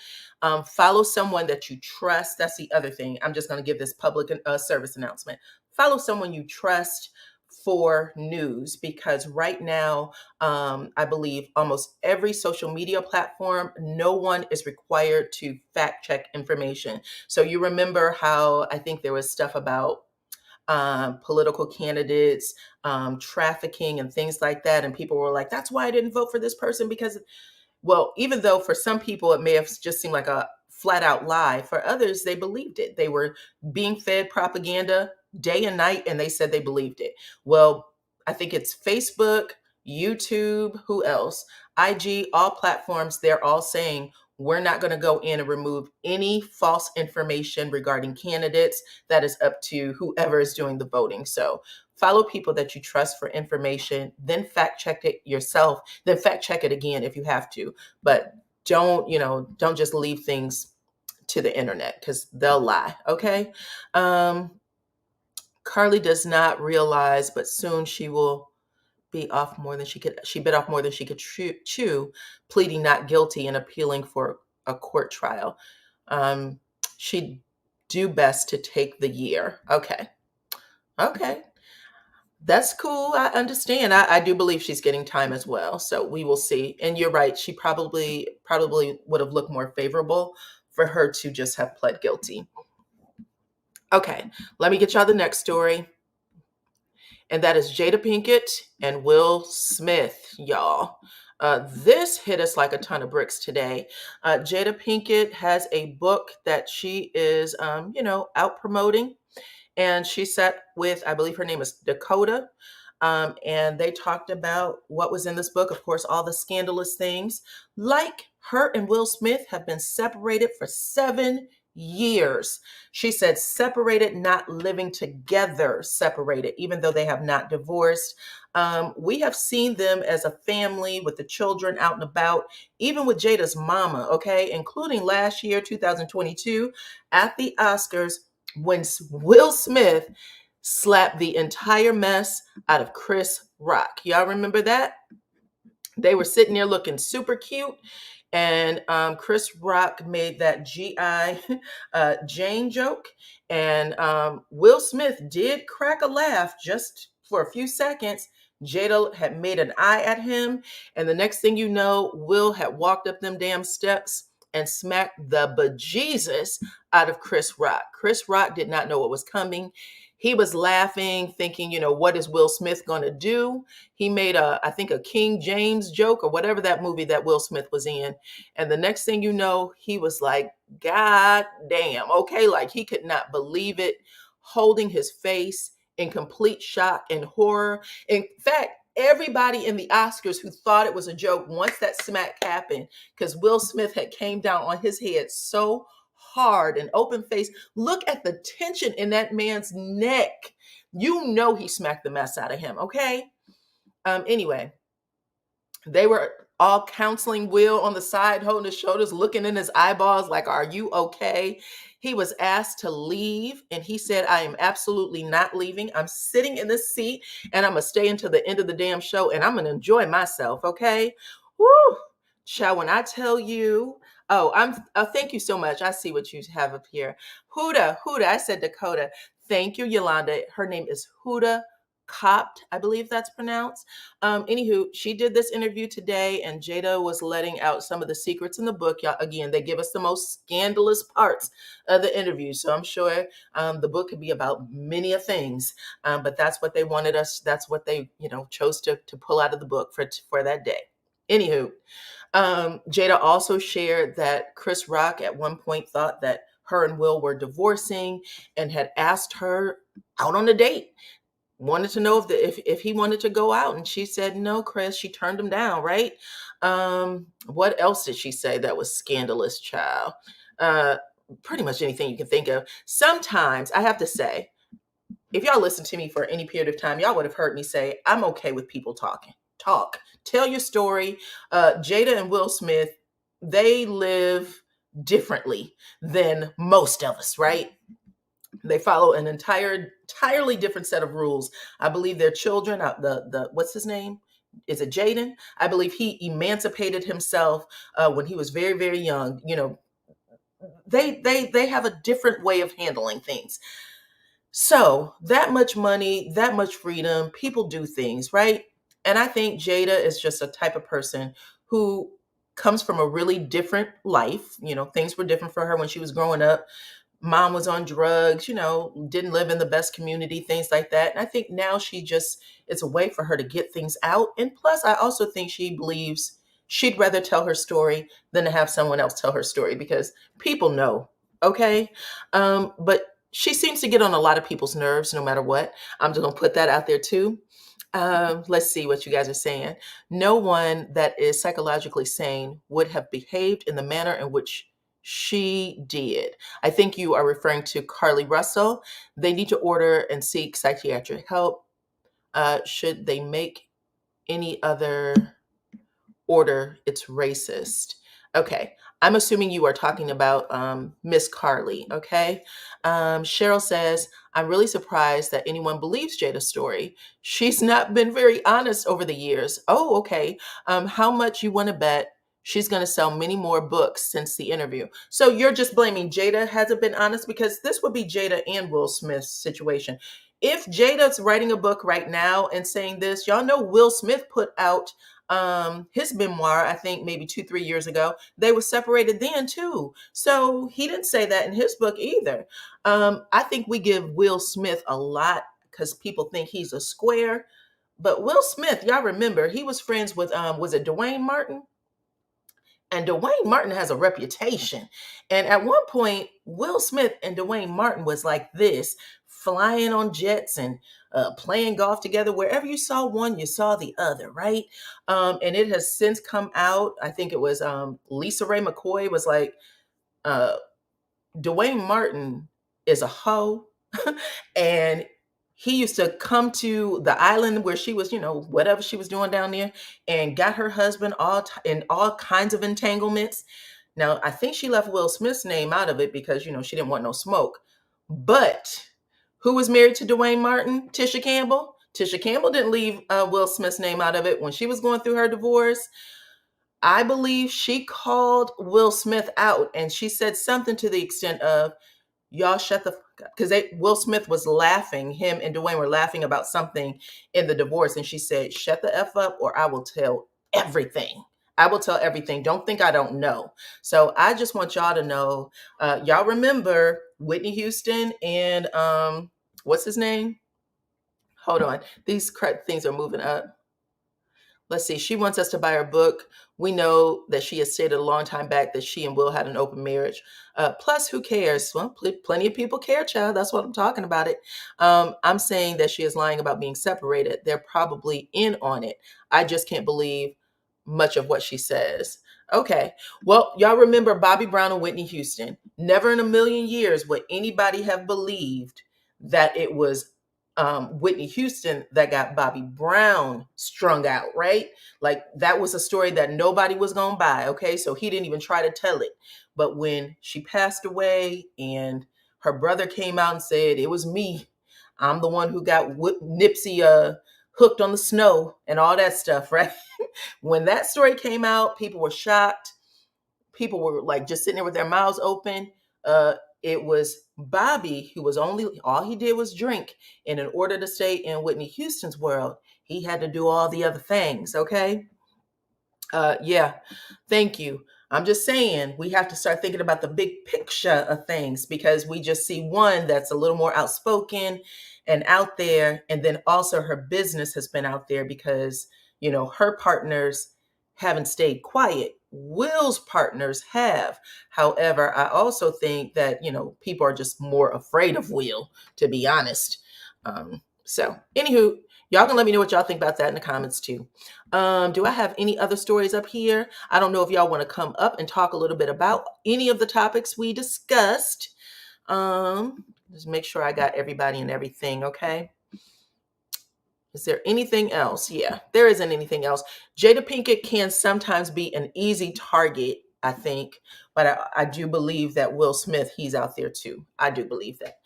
Follow someone that you trust. That's the other thing. I'm just going to give this public service announcement. Follow someone you trust for news, because right now, I believe almost every social media platform, no one is required to fact check information. So you remember how I think there was stuff about political candidates, trafficking and things like that. And people were like, that's why I didn't vote for this person, because, well, even though for some people it may have just seemed like a flat out lie, for others, they believed it. They were being fed propaganda day and night, and they said they believed it. Well, I think it's Facebook, YouTube, who else? IG, all platforms, they're all saying, we're not going to go in and remove any false information regarding candidates. That is up to whoever is doing the voting. So follow people that you trust for information, then fact check it yourself, then fact check it again if you have to. But don't just leave things to the internet, because they'll lie. Okay. Carlee does not realize, but soon she will be off more than she bit off more than she could chew, pleading not guilty and appealing for a court trial. She'd do best to take the year. Okay. That's cool. I understand. I do believe she's getting time as well. So we will see. And you're right. She probably would have looked more favorable for her to just have pled guilty. Okay. Let me get y'all the next story. And that is Jada Pinkett and Will Smith, y'all. This hit us like a ton of bricks today. Jada Pinkett has a book that she is, out promoting. And she sat with, I believe her name is Dakota. And they talked about what was in this book. Of course, all the scandalous things. Like her and Will Smith have been separated for 7 years. She said separated, not living together, separated, even though they have not divorced. We have seen them as a family with the children out and about, even with Jada's mama, okay, including last year, 2022, at the Oscars, when Will Smith slapped the entire mess out of Chris Rock. Y'all remember that? They were sitting there looking super cute. And Chris Rock made that G.I. Jane joke. And Will Smith did crack a laugh just for a few seconds. Jada had made an eye at him. And the next thing you know, Will had walked up them damn steps and smacked the bejesus out of Chris Rock. Chris Rock did not know what was coming. He was laughing, thinking, what is Will Smith going to do? He made I think a King James joke or whatever that movie that Will Smith was in. And the next thing you know, he was like, God damn. Okay. Like he could not believe it, holding his face in complete shock and horror. In fact, everybody in the Oscars who thought it was a joke, once that smack happened, because Will Smith had came down on his head so hard and open face. Look at the tension in that man's neck. He smacked the mess out of him. Okay. Anyway, they were all counseling Will on the side, holding his shoulders, looking in his eyeballs like, are you okay? He was asked to leave, and he said, I am absolutely not leaving. I'm sitting in this seat, and I'm going to stay until the end of the damn show, and I'm going to enjoy myself, okay? Woo! Child, when I tell you, thank you so much. I see what you have up here. Huda, I said Dakota. Thank you, Yolanda. Her name is Huda Copt, I believe that's pronounced. Anywho, she did this interview today, and Jada was letting out some of the secrets in the book. Y'all, again, they give us the most scandalous parts of the interview, so I'm sure the book could be about many of things, but that's what they wanted us. That's what they, chose to pull out of the book for that day. Anywho, Jada also shared that Chris Rock at one point thought that her and Will were divorcing and had asked her out on a date. Wanted to know if he wanted to go out, and she said no, Chris. She turned him down, right? What else did she say that was scandalous, child? Pretty much anything you can think of. Sometimes I have to say, if y'all listen to me for any period of time, y'all would have heard me say I'm okay with people talking. Tell your story. Jada and Will Smith, they live differently than most of us, right? They follow an entirely different set of rules. I believe their children, the what's his name? Is it Jaden? I believe he emancipated himself when he was very, very young. They have a different way of handling things. So that much money, that much freedom, people do things, right? And I think Jada is just a type of person who comes from a really different life. Things were different for her when she was growing up. Mom was on drugs, didn't live in the best community, things like that. And I think now it's a way for her to get things out. And plus, I also think she believes she'd rather tell her story than to have someone else tell her story, because people know, okay? But she seems to get on a lot of people's nerves no matter what. I'm just going to put that out there too. Let's see what you guys are saying. No one that is psychologically sane would have behaved in the manner in which she did. I think you are referring to Carlee Russell. They need to order and seek psychiatric help. Should they make any other order, it's racist. Okay, I'm assuming you are talking about Miss Carlee, okay? Cheryl says, I'm really surprised that anyone believes Jada's story. She's not been very honest over the years. Oh, okay. How much you want to bet she's going to sell many more books since the interview? So you're just blaming Jada hasn't been honest? Because this would be Jada and Will Smith's situation. If Jada's writing a book right now and saying this, y'all know Will Smith put out his memoir, I think maybe 2-3 years ago. They were separated then too. So he didn't say that in his book either. I think we give Will Smith a lot because people think he's a square. But Will Smith, y'all remember, he was friends with, was it Dwayne Martin? And Dwayne Martin has a reputation. And at one point, Will Smith and Dwayne Martin was like this, flying on jets and playing golf together. Wherever you saw one, you saw the other, right? And it has since come out. I think it was Lisa Ray McCoy was like, Dwayne Martin is a hoe. And he used to come to the island where she was, whatever she was doing down there, and got her husband in all kinds of entanglements. Now, I think she left Will Smith's name out of it because, she didn't want no smoke. But who was married to Dwayne Martin? Tisha Campbell. Tisha Campbell didn't leave Will Smith's name out of it when she was going through her divorce. I believe she called Will Smith out, and she said something to the extent of, y'all shut the fuck up. Because Will Smith was laughing. Him and Dwayne were laughing about something in the divorce. And she said, shut the F up or I will tell everything. I will tell everything. Don't think I don't know. So I just want y'all to know, y'all remember Whitney Houston and what's his name? Hold on. These things are moving up. Let's see. She wants us to buy her book. We know that she has stated a long time back that she and Will had an open marriage. Plus, who cares? Well, plenty of people care, child. That's what I'm talking about it. I'm saying that she is lying about being separated. They're probably in on it. I just can't believe much of what she says. Okay. Well, y'all remember Bobby Brown and Whitney Houston. Never in a million years would anybody have believed that it was Whitney Houston that got Bobby Brown strung out, right? Like that was a story that nobody was going to buy. Okay. So he didn't even try to tell it. But when she passed away and her brother came out and said, it was me, I'm the one who got Nipsey hooked on the snow and all that stuff, right? When that story came out, people were shocked. People were like just sitting there with their mouths open. it was Bobby who was all he did was drink. And in order to stay in Whitney Houston's world, he had to do all the other things. Okay. Yeah, thank you. I'm just saying we have to start thinking about the big picture of things, because we just see one that's a little more outspoken and out there. And then also her business has been out there because, her partners haven't stayed quiet. Will's partners have. However, I also think that, people are just more afraid of Will, to be honest. So, anywho, y'all can let me know what y'all think about that in the comments too. Do I have any other stories up here? I don't know if y'all want to come up and talk a little bit about any of the topics we discussed. Just make sure I got everybody and everything, okay? Is there anything else? Yeah, there isn't anything else. Jada Pinkett can sometimes be an easy target, I think, but I do believe that Will Smith, he's out there too. I do believe that.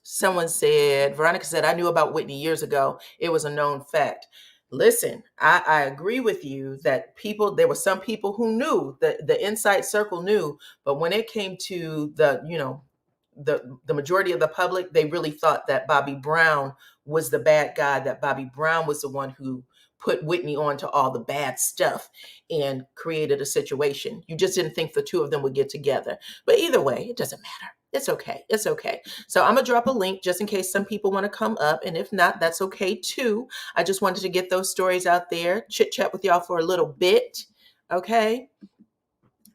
Someone said, Veronica said, I knew about Whitney years ago. It was a known fact. Listen, I agree with you that there were some people who knew, the inside circle knew, but when it came to the majority of the public, they really thought that Bobby Brown was the bad guy, that Bobby Brown was the one who put Whitney on to all the bad stuff and created a situation. You just didn't think the two of them would get together. But either way, it doesn't matter. It's okay. It's okay. So I'm going to drop a link just in case some people want to come up. And if not, that's okay too. I just wanted to get those stories out there, chit chat with y'all for a little bit. Okay.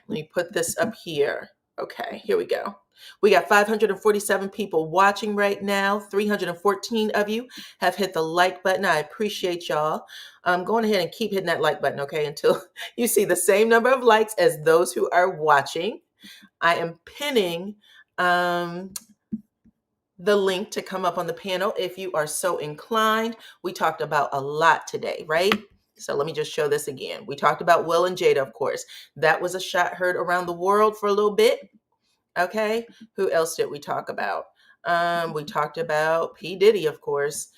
Let me put this up here. Okay, here we go. We got 547 people watching right now. 314 of you have hit the like button. I appreciate y'all. Go on ahead and keep hitting that like button, okay, until you see the same number of likes as those who are watching. I am pinning the link to come up on the panel if you are so inclined. We talked about a lot today, right? So let me just show this again. We talked about Will and Jada, of course. That was a shot heard around the world for a little bit. Okay. Who else did we talk about? We talked about P. Diddy, of course.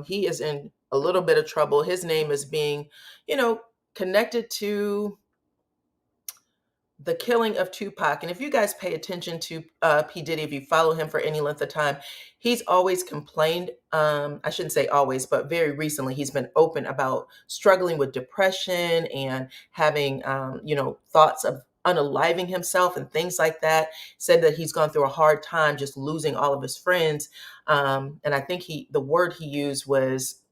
He is in a little bit of trouble. His name is being, connected to the killing of Tupac. And if you guys pay attention to P. Diddy, if you follow him for any length of time, he's always complained. I shouldn't say always, but very recently, he's been open about struggling with depression and having, thoughts of unaliving himself and things like that. Said that he's gone through a hard time just losing all of his friends. And I think the word he used was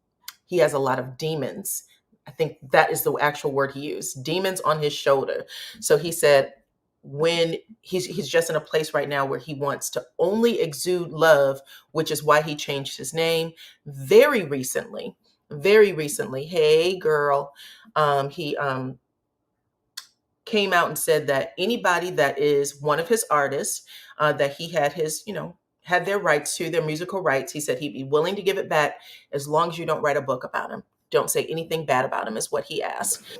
he has a lot of demons. I think that is the actual word he used, demons on his shoulder. So he said when he's just in a place right now where he wants to only exude love, which is why he changed his name very recently. Hey girl, he came out and said that anybody that is one of his artists, that he had his, had their rights to, their musical rights, he said he'd be willing to give it back as long as you don't write a book about him. Don't say anything bad about him is what he asked.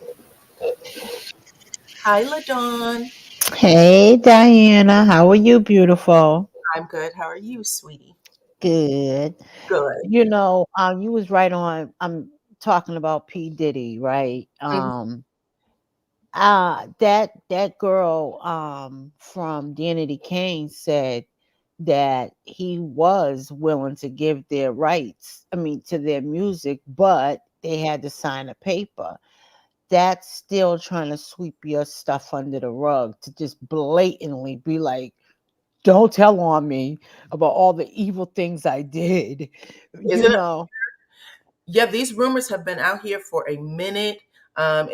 Hi, LaDawn. Hey, Diana. How are you, beautiful? I'm good. How are you, sweetie? Good. Good. You was right on. I'm talking about P. Diddy, right? That girl from Danity Kane said that he was willing to give their rights, to their music, but they had to sign a paper. That's still trying to sweep your stuff under the rug, to just blatantly be like, don't tell on me about all the evil things I did. Yeah, these rumors have been out here for a minute. And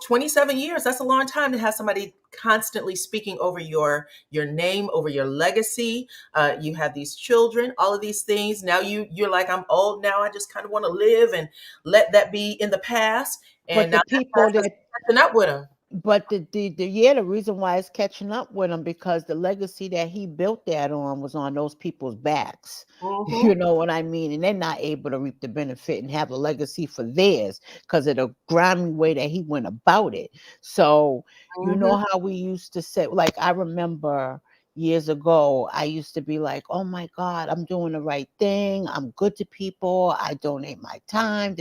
27 years, that's a long time to have somebody constantly speaking over your name, over your legacy. You have these children, all of these things. Now you're like, I'm old now. I just kind of want to live and let that be in the past. And but the people that catching up with them. But the reason why it's catching up with him, because the legacy that he built that on was on those people's backs. Mm-hmm. You know what I mean? And they're not able to reap the benefit and have a legacy for theirs because of the grimy way that he went about it. So, you know how we used to say, like, I remember years ago, I used to be like, oh my God, I'm doing the right thing. I'm good to people. I donate my time.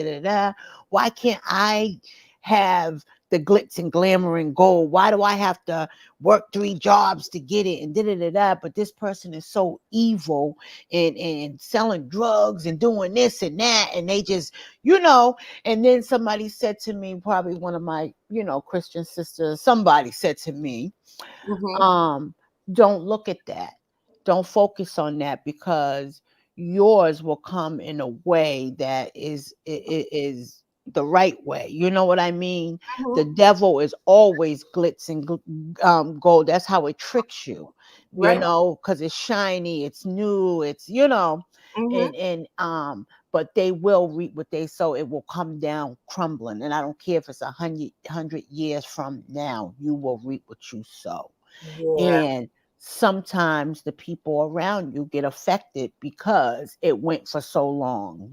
Why can't I have the glitz and glamour and gold? Why do I have to work 3 jobs to get it? And da. But this person is so evil and selling drugs and doing this and that. And they just, and then somebody said to me, probably one of my, Christian sisters, somebody said to me, don't look at that. Don't focus on that, because yours will come in a way that is the right way. You know what I mean? The devil is always glitz and gold. That's how it tricks you, Right. because it's shiny, it's new, it's but they will reap what they sow. It will come down crumbling, and I don't care if it's 100 years from now. You will reap what you sow. Yeah. And sometimes the people around you get affected because it went for so long,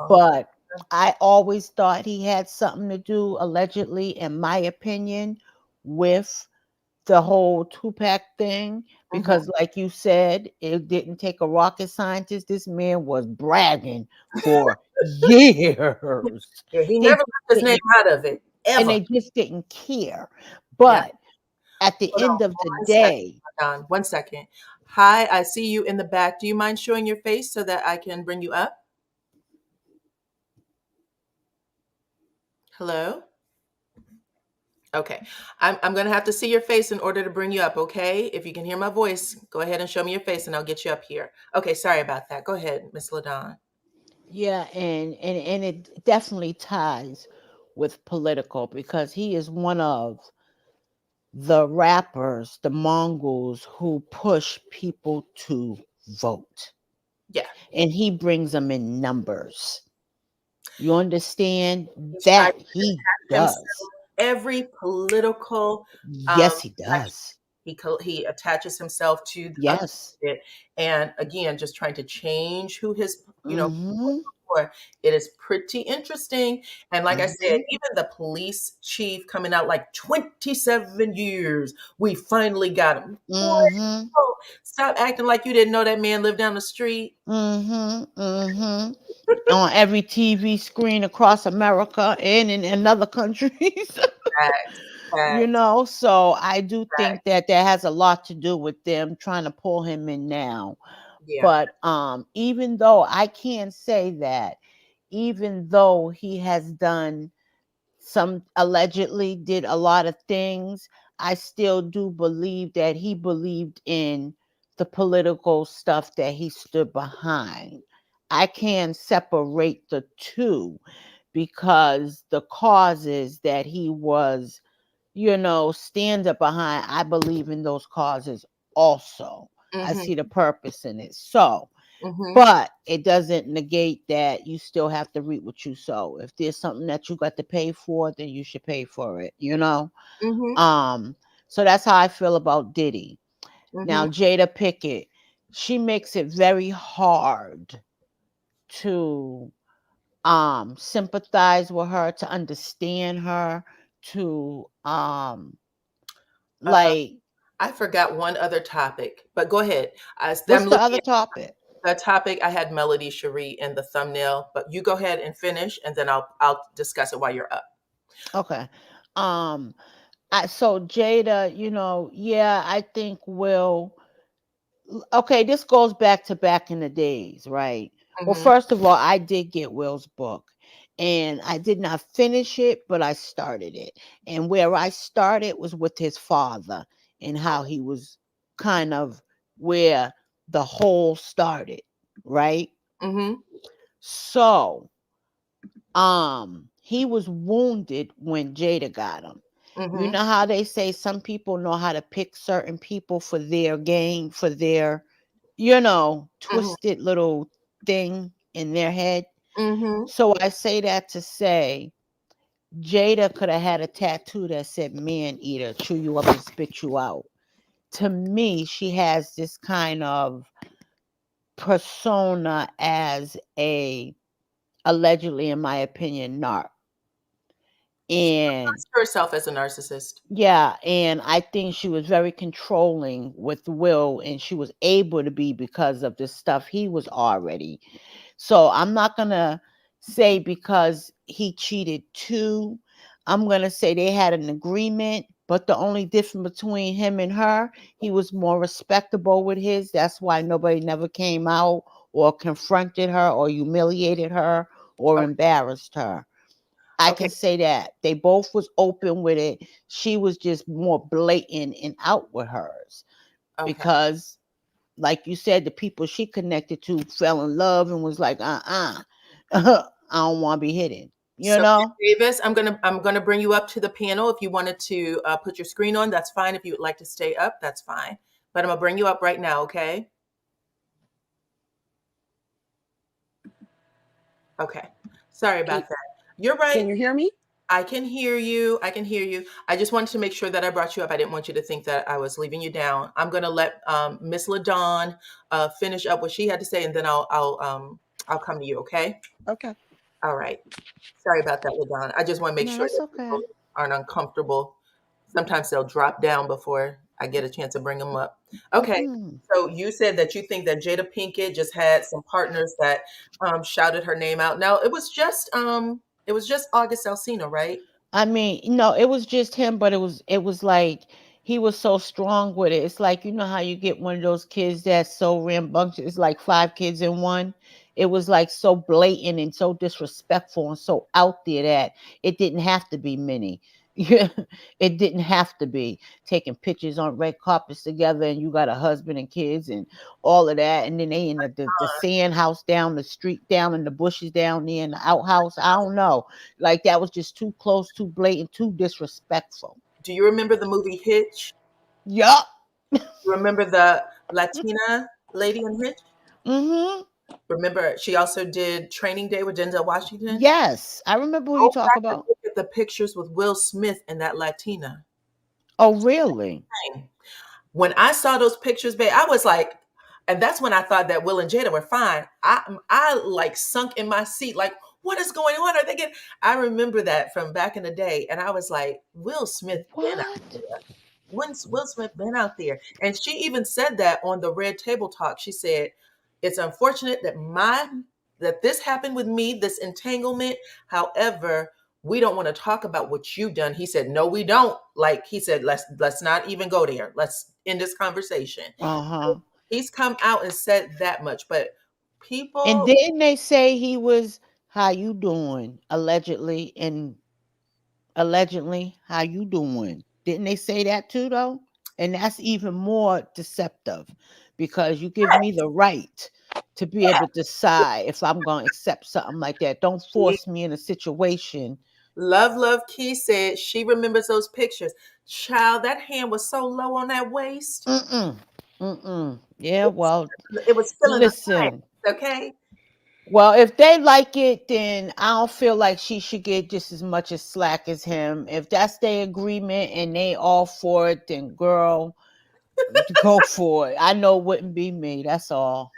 But I always thought he had something to do, allegedly, in my opinion, with the whole Tupac thing, because like you said, it didn't take a rocket scientist. This man was bragging for years. Yeah, he They never left his name didn't- out of it, and ever. they just didn't care. Yeah. But at the Hold end on of the one second. day, Hold on 1 second. Hi, I see you in the back. Do you mind showing your face so that I can bring you up? Hello? Okay. I'm going to have to see your face in order to bring you up, okay? If you can hear my voice, go ahead and show me your face and I'll get you up here. Okay, sorry about that. Go ahead, Miss LaDon. yeah, and it definitely ties with political, because he is one of the rappers, the Mongols, who push people to vote. Yeah. And he brings them in numbers. You understand? He's trying That to he attach himself does. every political Yes, he section. does. He attaches himself to the other Yes. bit, and again, just trying to change who his, Mm-hmm. for. It is pretty interesting. And like I said, Mm-hmm. even the police chief coming out like 27 years, we finally got him. Boy, Mm-hmm. stop acting like you didn't know that man lived down the street. Mm-hmm. Mm-hmm. On every TV screen across America and in other countries. Facts, facts, So I do think facts. that has a lot to do with them trying to pull him in now. Yeah. But even though I can say that, even though he has done allegedly did a lot of things, I still do believe that he believed in the political stuff that he stood behind. I can separate the two, because the causes that he was, stand up behind, I believe in those causes also. I Mm-hmm. see the purpose in it. So, Mm-hmm. but it doesn't negate that you still have to reap what you sow. If there's something that you got to pay for, then you should pay for it, Mm-hmm. So that's how I feel about Diddy. Mm-hmm. Now, Jada Pickett, she makes it very hard to sympathize with her, to understand her, to like I forgot one other topic, but go ahead. As what's I'm the looking other topic? the topic, I had Melody Cherie in the thumbnail, but you go ahead and finish, and then I'll discuss it while you're up. Okay. So Jada, yeah, I think okay, this goes back in the days, right? Well, Mm-hmm. first of all, I did get Will's book, and I did not finish it, but I started it. And where I started was with his father, and how he was kind of where the whole started, right? Mm-hmm. So, he was wounded when Jada got him. You Mm-hmm. know how they say some people know how to pick certain people for their game, for their, twisted little thing in their head. Mm-hmm. So I say that to say Jada could have had a tattoo that said "man eater, chew you up and spit you out." To me, she has this kind of persona as a, allegedly, in my opinion, narc. And Herself as a narcissist. yeah, and I think she was very controlling with Will, and she was able to be because of the stuff he was already. So I'm not gonna say because he cheated too, I'm going to say they had an agreement, but the only difference between him and her, he was more respectable with his. That's why nobody never came out or confronted her or humiliated her or Okay. embarrassed her. I Okay. can say that. They both was open with it. She was just more blatant and out with hers Okay. because, like you said, the people she connected to fell in love and was like, I don't want to be hidden. You So know? Davis, I'm gonna bring you up to the panel. If you wanted to put your screen on, that's fine. If you would like to stay up, that's fine. But I'm gonna bring you up right now, okay? Okay. Sorry Can, about that. You're right. can you hear me? I can hear you. I can hear you. I just wanted to make sure that I brought you up. I didn't want you to think that I was leaving you down. I'm gonna let Miss LaDawn finish up what she had to say, and then I'll come to you. Okay. Okay. All right. Sorry about that, LaDawn. I just want to make No, sure it's that okay. people aren't uncomfortable. Sometimes they'll drop down before I get a chance to bring them up. Okay. Mm-mm. So you said that you think that Jada Pinkett just had some partners that shouted her name out. Now it was just August Alsina, right? I mean, no, it was just him, but it was like he was so strong with it. It's like, you know how you get one of those kids that's so rambunctious, it's like five kids in one. It was like so blatant and so disrespectful and so out there that it didn't have to be many. Yeah, it didn't have to be taking pictures on red carpets together and you got a husband and kids and all of that. And then they in the sand house down the street, down in the bushes down there in the outhouse. I don't know. Like that was just too close, too blatant, too disrespectful. Do you remember the movie Hitch? Yup. You remember the Latina lady in Hitch? Mm-hmm. Remember she also did Training Day with Denzel Washington? Yes. I remember who you Go talk back and about. look at the pictures with Will Smith and that Latina. Oh, really? When I saw those pictures, babe, I was like, and that's when I thought that Will and Jada were fine. I like sunk in my seat, like, what is going on? Are they getting? I remember that from back in the day, and I was like, Will Smith been out What? there. When's Will Smith been out there? And she even said that on the Red Table Talk. She said, "It's unfortunate that this happened with me, this entanglement. However, we don't want to talk about what you've done." He said, "No, we don't." Like he said, let's not even go there. Let's end this conversation. Uh-huh. He's come out and said that much, but And people, didn't they say he was how you doing? Allegedly and allegedly, how you doing? Didn't they say that too though? And that's even more deceptive because you give me the right to be able to decide if I'm going to accept something like that. Don't he, force me in a situation. Love Key said she remembers those pictures. Child, that hand was so low on that waist. Mm-mm. Mm-mm. Yeah, well, It was still in the listen. pants, okay? Well, if they like it, then I don't feel like she should get just as much as slack as him. If that's their agreement and they all for it, then girl, go for it. I know it wouldn't be me. That's all.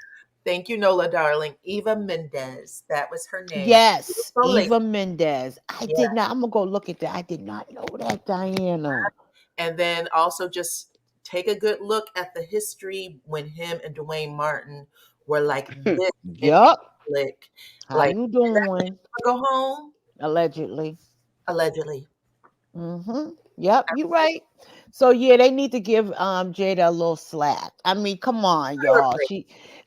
Thank you, Nola, darling. Eva Mendez. That was her name. Yes, Beautiful lady. Eva Mendez. I Yeah. did not. I'm gonna go look at that. I did not know that, Diana. And then also just take a good look at the history when him and Dwayne Martin were like this in Yup. public. How Like, you did that man doing? ever go home? Allegedly. Allegedly. Mm-hmm. Yep, you're right. So yeah, they need to give Jada a little slack. I mean, come on, y'all.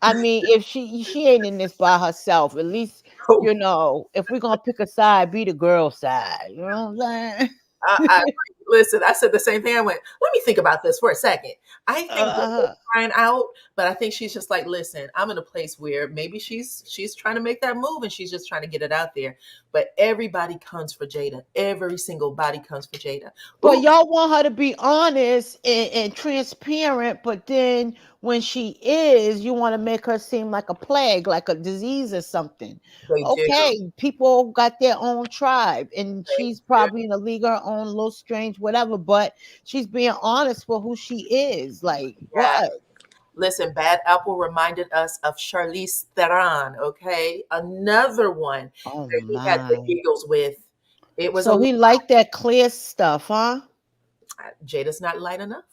I mean, if she ain't in this by herself, at least if we're gonna pick a side, be the girl side. You know what I'm saying? I listen. I said the same thing. I went, let me think about this for a second. I think that they're Uh, crying out, but I think she's just like, listen, I'm in a place where maybe she's trying to make that move and she's just trying to get it out there. But everybody comes for Jada. Every single body comes for Jada. but Ooh, y'all want her to be honest and transparent, but then when she is, you want to make her seem like a plague, like a disease or something. they do. Okay, people got their own tribe, and They she's do. probably in a league of her own, a little strange, whatever, but she's being honest for who she is. Like, Yeah. what? Listen, Bad Apple reminded us of Charlize Theron, okay? Another one Oh that he had the my. giggles with. It was a So he liked that clear stuff, huh? Jada's not light enough.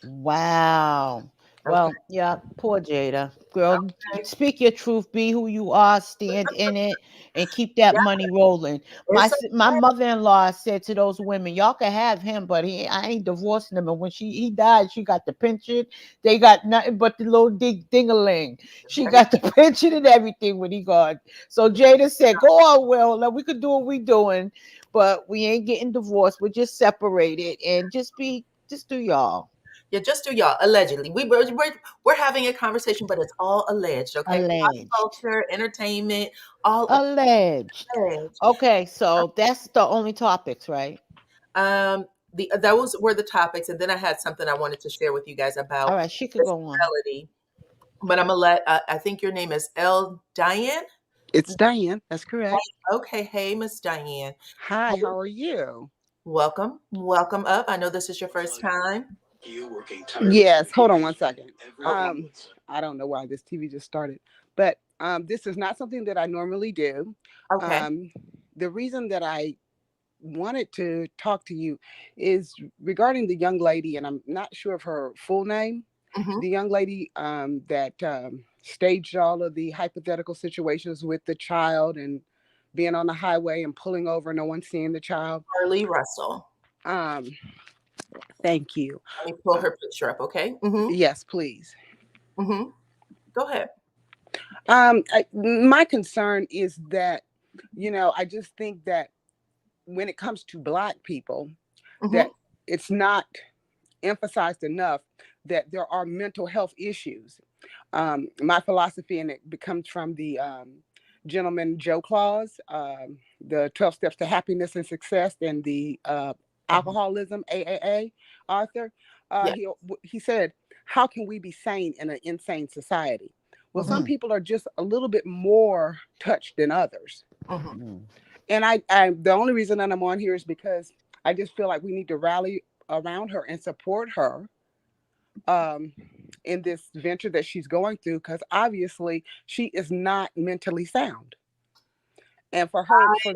Wow. Well, yeah, poor Jada. Girl, speak your truth, be who you are, stand in it, and keep that Yeah, money rolling. it's My mother-in-law said to those women, y'all can have him, but I ain't divorcing him. And when he died, she got the pension. They got nothing but the little ding-a-ling. She got the pension and everything when he gone. So Jada said, go on, Will. Like, we could do what we doing, but we ain't getting divorced. We're just separated and just do y'all. Yeah, just do y'all. Allegedly, we're having a conversation, but it's all alleged. Okay, pop Alleged. culture, entertainment, all Alleged. alleged. Okay, so that's the only topics, right? Um, those were the topics, and then I had something I wanted to share with you guys All about right, she could this go on. melody. But I'm gonna let. I think your name is Diane. It's Diane. That's correct. Okay, hey, Miss Diane. Hi, how are you? Welcome up. I know this is your first time. Yes, hold on one second. I don't know why this TV just started, but this is not something that I normally do. Okay. The reason that I wanted to talk to you is regarding the young lady, and I'm not sure of her full name. Mhm. The young lady that staged all of the hypothetical situations with the child and being on the highway and pulling over, no one seeing the child. Carlee Russell. Thank you. Let me pull her picture up, okay? Mm-hmm. Yes, please. Mm-hmm. Go ahead. My concern is that, I just think that when it comes to Black people, that it's not emphasized enough that there are mental health issues. My philosophy, and it comes from the gentleman Joe Claus, the 12 Steps to Happiness and Success, and the alcoholism AAA author. He said, how can we be sane in an insane society? Well, some people are just a little bit more touched than others. And I the only reason that I'm on here is because I just feel like we need to rally around her and support her in this venture that she's going through, because obviously she is not mentally sound. And for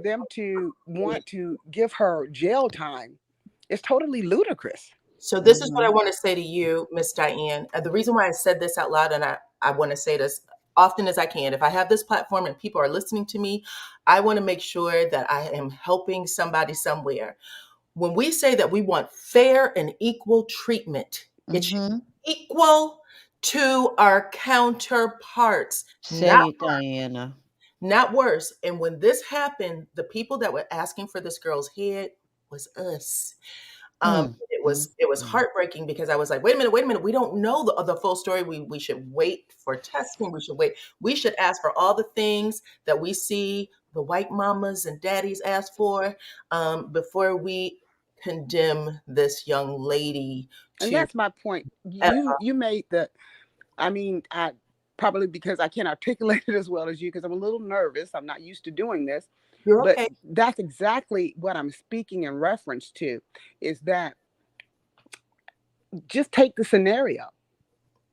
them to want to give her jail time is totally ludicrous. So this is what I want to say to you, Miss Diane. The reason why I said this out loud, and I want to say this often as I can. If I have this platform and people are listening to me, I want to make sure that I am helping somebody somewhere. When we say that we want fair and equal treatment, it should be equal to our counterparts. Say it, Diana. Not worse. And when this happened, the people that were asking for this girl's head was us. It was heartbreaking because I was like, wait a minute. We don't know the full story. We should wait for testing. We should wait. We should ask for all the things that we see the white mamas and daddies ask for before we condemn this young lady. And that's my point. You made I probably because I can't articulate it as well as you, because I'm a little nervous. I'm not used to doing this. You're but okay. That's exactly what I'm speaking in reference to, is that just take the scenario.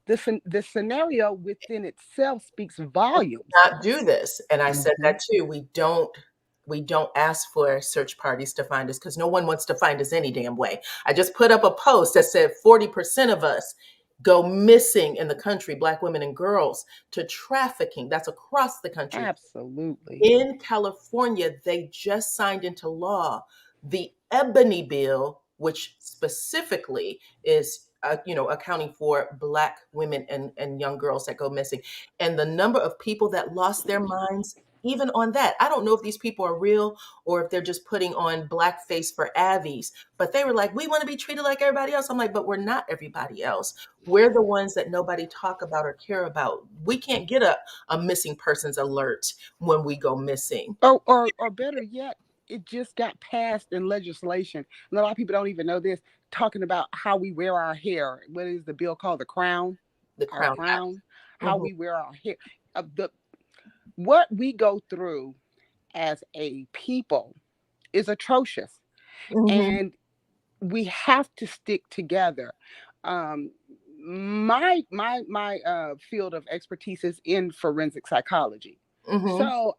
The scenario within itself speaks volumes. Not do this. And I said that too. We don't ask for search parties to find us because no one wants to find us any damn way. I just put up a post that said 40% of us go missing in the country, Black women and girls, to trafficking. That's across the country. Absolutely. In California, they just signed into law the Ebony Bill, which specifically is accounting for Black women and young girls that go missing. And the number of people that lost their minds, even on that, I don't know if these people are real or if they're just putting on blackface for Avies, but they were like, we want to be treated like everybody else. I'm like, but we're not everybody else. We're the ones that nobody talk about or care about. We can't get a missing persons alert when we go missing. Or better yet, it just got passed in legislation. And a lot of people don't even know this, talking about how we wear our hair. What is the bill called? The crown? The crown. Our crown. How we wear our hair. What we go through as a people is atrocious. And we have to stick together. My field of expertise is in forensic psychology. So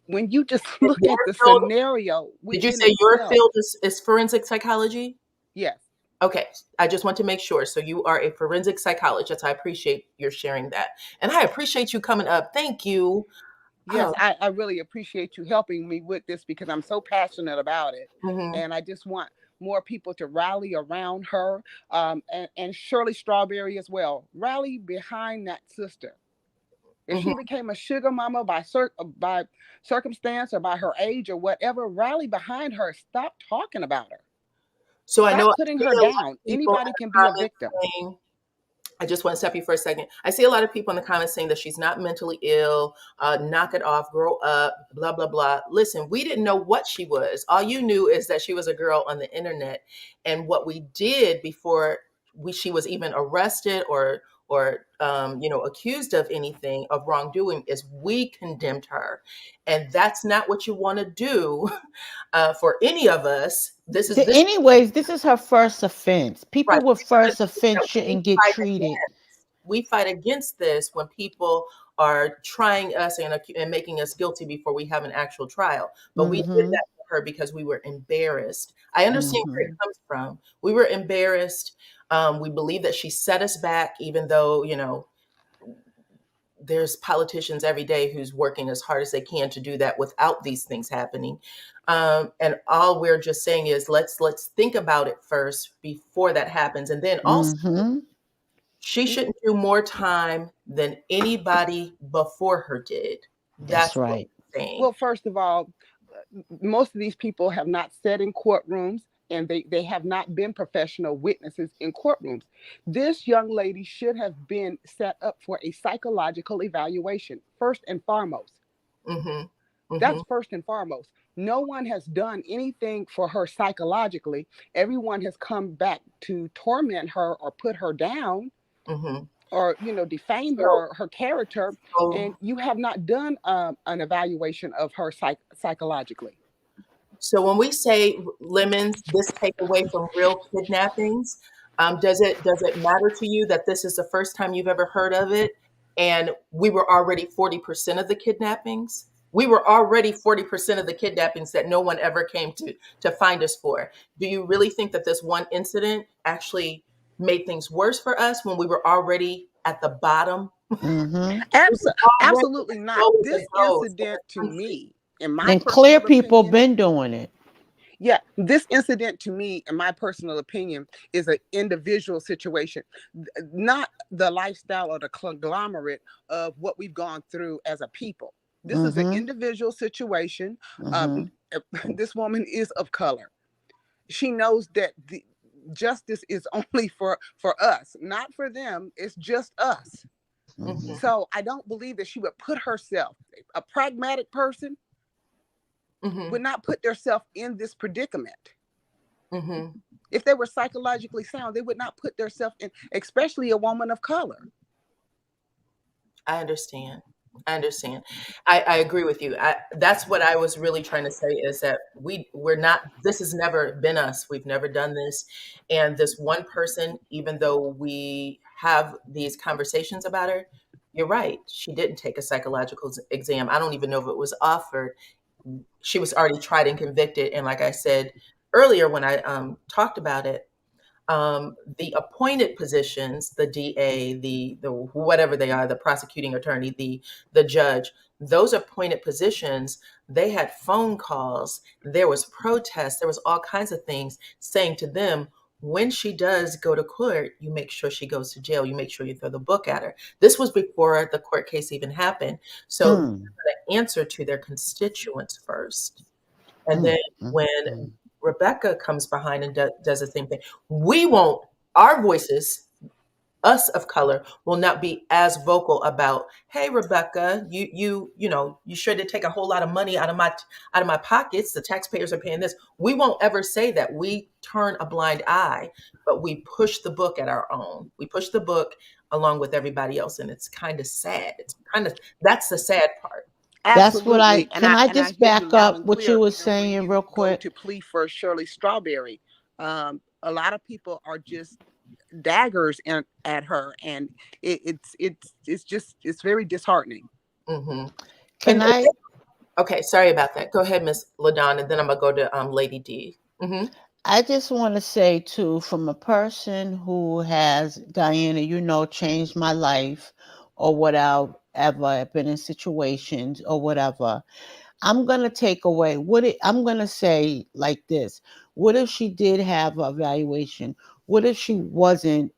when you just look at the scenario, did you say your field is forensic psychology? Yes. Okay, I just want to make sure. So you are a forensic psychologist. I appreciate your sharing that. And I appreciate you coming up. Thank you. Yes, Oh, I really appreciate you helping me with this because I'm so passionate about it. mhm, And I just want more people to rally around her, and Shirley Strawberry as well. Rally behind that sister. If mhm. she became a sugar mama by circumstance or by her age or whatever, rally behind her. Stop talking about her. So I know Stop I putting see her a lot down. of people in Anybody the can be a comments victim. saying, I just want to stop you for a second. I see a lot of people in the comments saying that she's not mentally ill, knock it off, grow up, blah, blah, blah. Listen, we didn't know what she was. All you knew is that she was a girl on the internet. And what we did before she was even arrested or accused of anything of wrongdoing is we condemned her. And that's not what you want to do for any of us. Anyways, this is her first offense. Right. People with These are the first things offense that we shouldn't get fight treated. against. We fight against this when people are trying us and making us guilty before we have an actual trial. But we did Mm-hmm. that to her because we were embarrassed. I understand where it Mm-hmm. comes from. We were embarrassed. We believe that she set us back, even though, there's politicians every day who's working as hard as they can to do that without these things happening. And all we're just saying is let's think about it first before that happens. And then also, Mm-hmm. she shouldn't do more time than anybody before her did. That's That's what right. we're saying. Well, first of all, most of these people have not sat in courtrooms and they have not been professional witnesses in courtrooms. This young lady should have been set up for a psychological evaluation, first and foremost. Mm-hmm. That's Mm-hmm. first and foremost. No one has done anything for her psychologically. Everyone has come back to torment her or put her down Mm-hmm. or defame So, her character, and so you have not done an evaluation of her psychologically. So when we say lemons, this take away from real kidnappings, does it matter to you that this is the first time you've ever heard of it? And we were already 40% of the kidnappings. We were already 40% of the kidnappings that no one ever came to find us for. Do you really think that this one incident actually made things worse for us when we were already at the bottom? Mm-hmm. We were already Absolutely as not. low as This it goes in incident the to country. me, in my And clear personal people opinion, been doing it. yeah, this incident to me, in my personal opinion, is an individual situation, not the lifestyle or the conglomerate of what we've gone through as a people. This is an Mm-hmm. individual situation. Mm-hmm. This woman is of color. She knows that the justice is only for us, not for them. It's just us. Mm-hmm. So I don't believe that she would put herself, a pragmatic person Mm-hmm. would not put themselves in this predicament. Mm-hmm. If they were psychologically sound, they would not put themselves in, especially a woman of color. I understand. I agree with you. That's what I was really trying to say is that we're not, this has never been us. We've never done this. And this one person, even though we have these conversations about her, you're right. She didn't take a psychological exam. I don't even know if it was offered. She was already tried and convicted. And like I said earlier when I talked about it, the appointed positions, the DA, the whatever they are, the prosecuting attorney, the judge, those appointed positions, they had phone calls, there was protests, there was all kinds of things saying to them, when she does go to court, you make sure she goes to jail. You make sure you throw the book at her. This was before the court case even happened. So Mm. the answer to their constituents first. And then Mm. when Mm. Rebecca comes behind and does the same thing, we won't, our voices, us of color, will not be as vocal about, hey, Rebecca, you sure did take a whole lot of money out of my pockets. The taxpayers are paying this. We won't ever say that. We turn a blind eye, but we push the book at our own. We push the book along with everybody else. And it's kind of sad. That's the sad part. That's what Absolutely. can I And I just hear you back loud up and what you clear, were even when saying you real go quick? to plea for Shirley Strawberry. A lot of people are just daggers at her, and it's very disheartening. Mm-hmm. Can And I okay, sorry about that. Go ahead, Miss LaDon, and then I'm gonna go to Lady D. Mm-hmm. I just want to say too, from a person who has, Diana, changed my life or whatever, I've been in situations or whatever. I'm gonna take away I'm gonna say like this. What if she did have a evaluation? What if she wasn't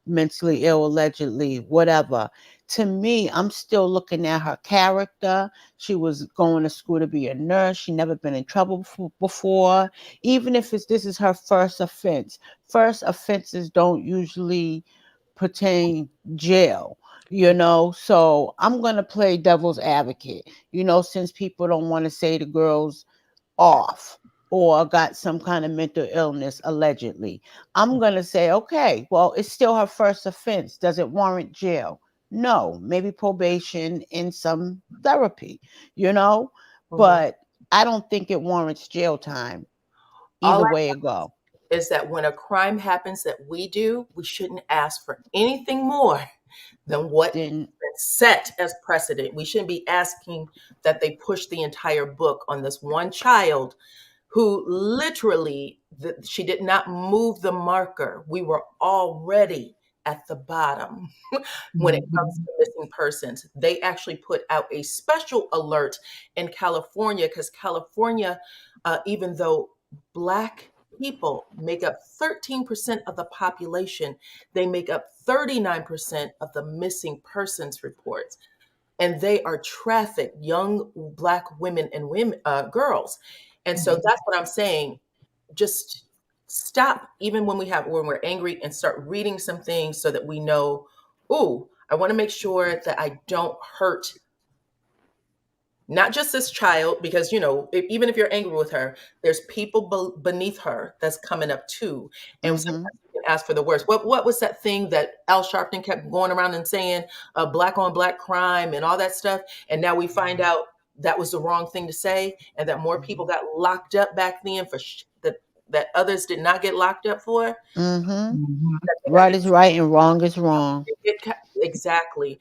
mentally ill, allegedly, whatever? To me, I'm still looking at her character. She was going to school to be a nurse. She never been in trouble before. Even if this is her first offense. First offenses don't usually pertain jail. So I'm going to play devil's advocate, since people don't want to say the girl's off or got some kind of mental illness allegedly. I'm going to say, okay, well, it's still her first offense. Does it warrant jail? No, maybe probation and some therapy, but I don't think it warrants jail time All either I way it go. is that when a crime happens that we do, we shouldn't ask for anything more than what Then set as precedent. We shouldn't be asking that they push the entire book on this one child who literally, she did not move the marker. We were already at the bottom when it comes to missing persons. They actually put out a special alert in California because California, even though Black people make up 13% of the population, they make up 39% of the missing persons reports. And they are trafficked, young Black women and girls. And so that's what I'm saying. Just stop, even when we're angry, and start reading some things so that we know, ooh, I want to make sure that I don't hurt not just this child, because even if you're angry with her, there's people beneath her that's coming up too, and sometimes you can ask for the worst. What was that thing that Al Sharpton kept going around and saying, black on black crime and all that stuff, and now we find out that was the wrong thing to say, and that more people got locked up back then for that others did not get locked up for. Right is right and wrong is wrong. Exactly.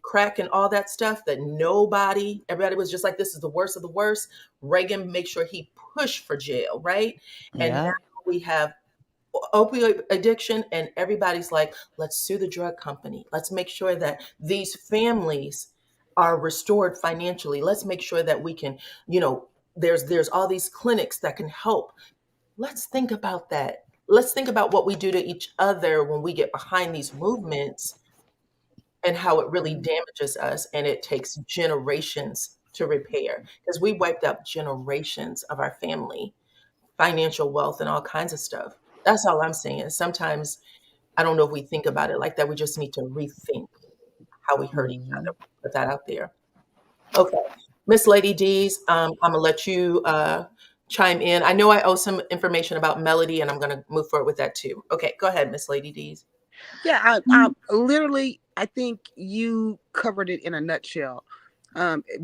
Crack and all that stuff that everybody was just like, this is the worst of the worst. Reagan make sure he pushed for jail, right? And now we have opioid addiction, and everybody's like, let's sue the drug company. Let's make sure that these families are restored financially. Let's make sure that we can, there's all these clinics that can help. Let's think about that. Let's think about what we do to each other when we get behind these movements and how it really damages us, and it takes generations to repair, because we wiped out generations of our family, financial wealth, and all kinds of stuff. That's all I'm saying. Sometimes I don't know if we think about it like that. We just need to rethink how we hurt each other. Put that out there. Okay. Miss Lady D's, I'm going to let you chime in. I know I owe some information about Melody, and I'm going to move forward with that too. Okay, go ahead, Miss Lady D's. Yeah, I think you covered it in a nutshell.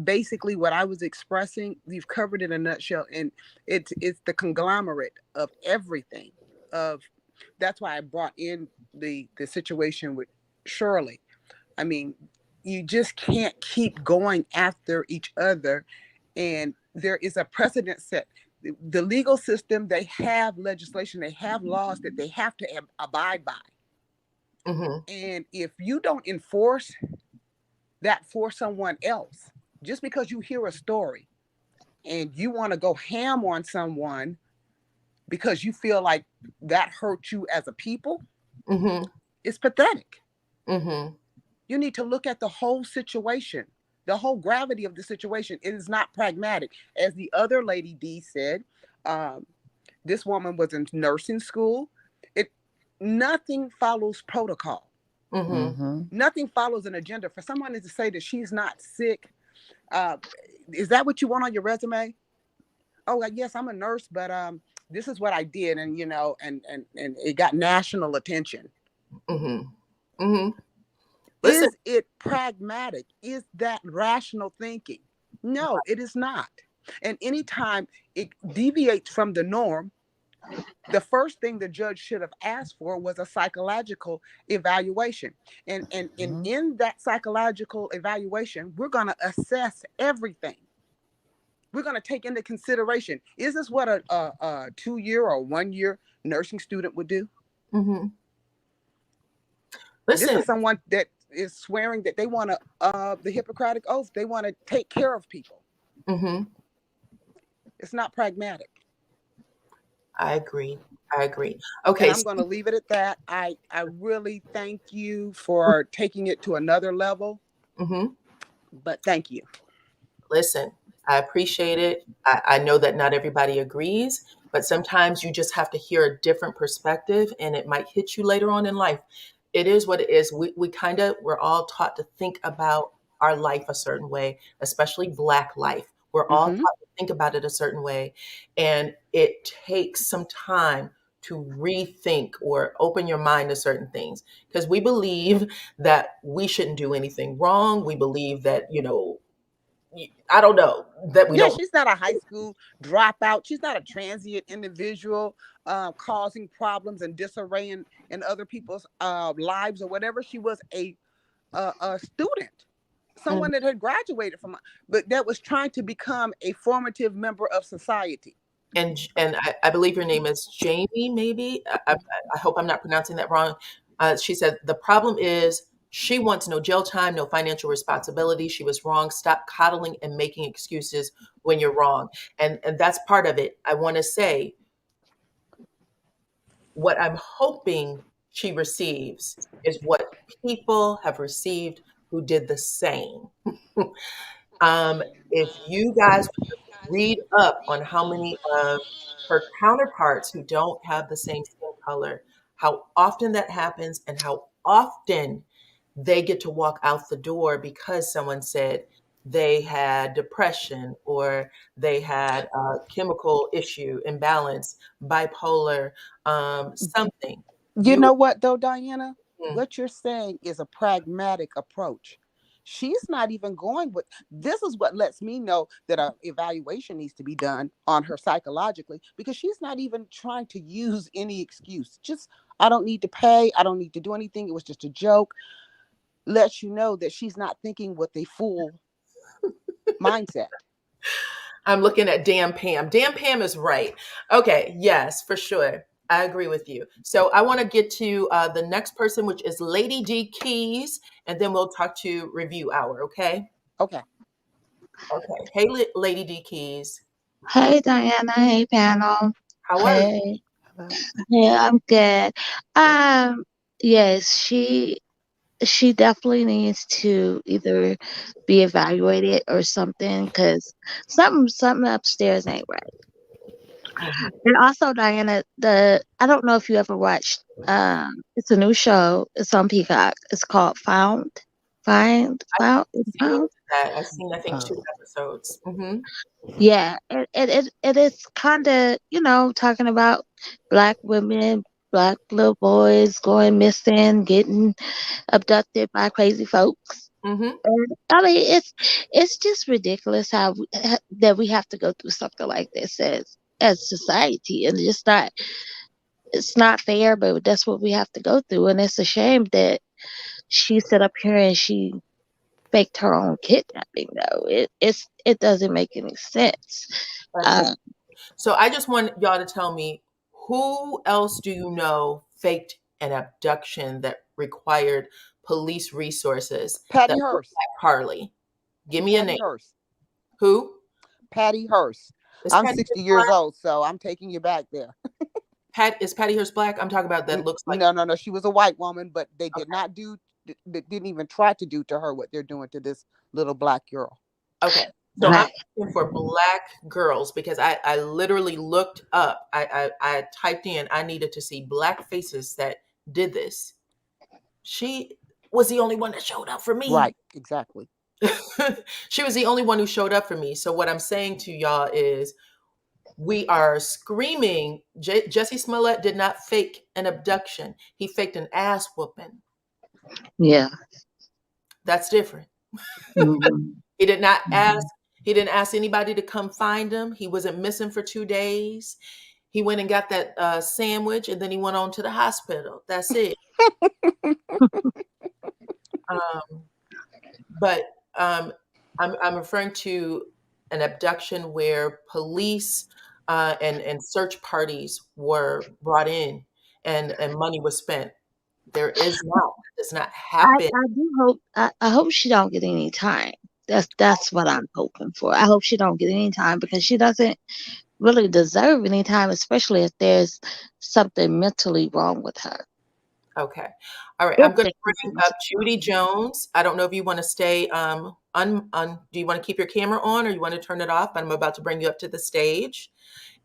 Basically, what I was expressing, you've covered it in a nutshell, and it's the conglomerate of everything. That's why I brought in the situation with Shirley. I mean, you just can't keep going after each other, and there is a precedent set. The legal system, they have legislation, they have laws that they have to abide by. And if you don't enforce that for someone else, just because you hear a story and you want to go ham on someone because you feel like that hurt you as a people, it's pathetic. You need to look at the whole situation, the whole gravity of the situation. It is not pragmatic. As the other lady D said, this woman was in nursing school. Nothing follows protocol. Nothing follows an agenda. For someone to say that she's not sick, is that what you want on your resume? Oh, yes, I'm a nurse, but this is what I did, and and it got national attention. Is it pragmatic? Is that rational thinking? No, it is not. And anytime it deviates from the norm, the first thing the judge should have asked for was a psychological evaluation. And in that psychological evaluation, we're going to assess everything. we're going to take into consideration, is this what a 2-year or 1-year nursing student would do? Mm-hmm. This Listen, is someone that is swearing that they want to, the Hippocratic Oath, they want to take care of people. mm-hmm. It's not pragmatic. I agree. And Okay. I'm going to leave it at that. I really thank you for taking it to another level. Mm-hmm. But thank you. Listen, I appreciate it. I know that not everybody agrees, but sometimes you just have to hear a different perspective and it might hit you later on in life. It is what it is. We're all taught to think about our life a certain way, especially Black life. We're all taught to think about it a certain way. And it takes some time to rethink or open your mind to certain things, because we believe that we shouldn't do anything wrong. We believe that, I don't know, that we don't. She's not a high school dropout. She's not a transient individual causing problems and disarray in other people's lives or whatever. She was a student, someone that had graduated from, but that was trying to become a formative member of society. And I believe your name is Jamie, maybe. I hope I'm not pronouncing that wrong. She said, the problem is she wants no jail time, no financial responsibility. She was wrong. Stop coddling and making excuses when you're wrong. And that's part of it. I want to say what I'm hoping she receives is what people have received who did the same. If you guys read up on how many of her counterparts who don't have the same skin color, how often that happens, and how often they get to walk out the door because someone said they had depression or they had a chemical issue, imbalance, bipolar, something. You know what, though, Diana? What you're saying is a pragmatic approach. She's not even going with, this is what lets me know that an evaluation needs to be done on her psychologically, because she's not even trying to use any excuse. Just, I don't need to pay. I don't need to do anything. It was just a joke. Lets you know that she's not thinking with a full mindset. I'm looking at Damn Pam. Damn Pam is right. Okay. Yes, for sure. I agree with you. So I want to get to the next person, which is Lady D Keys, and then we'll talk to Review Hour. Okay. Okay. Hey, Lady D Keys. Hey, Diana. Hey, panel. How are you? Yeah, I'm good. Yes, she definitely needs to either be evaluated or something, because something upstairs ain't right. And also, Diana, I don't know if you ever watched, it's a new show. It's on Peacock. It's called Found. I've seen, I think, 2 episodes. Yeah, it is kind of, talking about Black women, Black little boys going missing, getting abducted by crazy folks. And, I mean, it's just ridiculous how that we have to go through something like this as society, and it's not fair, but that's what we have to go through. And it's a shame that she sat up here and she faked her own kidnapping, though. It doesn't make any sense. So I just want y'all to tell me, who else do you know faked an abduction that required police resources? Patty Hearst. Carlee. Give me a name. Hearst. Who? Patty Hearst. I'm 60 years old, so I'm taking you back there. Is Patty Hearst Black? I'm talking about that looks like. No. She was a white woman, but they did not do. They didn't even try to do to her what they're doing to this little Black girl. Okay. So I'm looking for Black girls, because I literally looked up. I typed in, I needed to see Black faces that did this. She was the only one that showed up for me. Right. Exactly. She was the only one who showed up for me. So what I'm saying to y'all is, we are screaming. Jesse Smollett did not fake an abduction. He faked an ass whooping. Yeah. That's different. He did not ask. He didn't ask anybody to come find him. He wasn't missing for 2 days. He went and got that sandwich, and then he went on to the hospital. That's it. But I'm referring to an abduction where police and search parties were brought in and money was spent. There is not. It does not happen. I do hope I hope she don't get any time. That's what I'm hoping for. I hope she don't get any time because she doesn't really deserve any time, especially if there's something mentally wrong with her. Okay. All right. If I'm going to there could bring be up Judy Jones. I don't know if you want to stay do you want to keep your camera on or you want to turn it off? But I'm about to bring you up to the stage.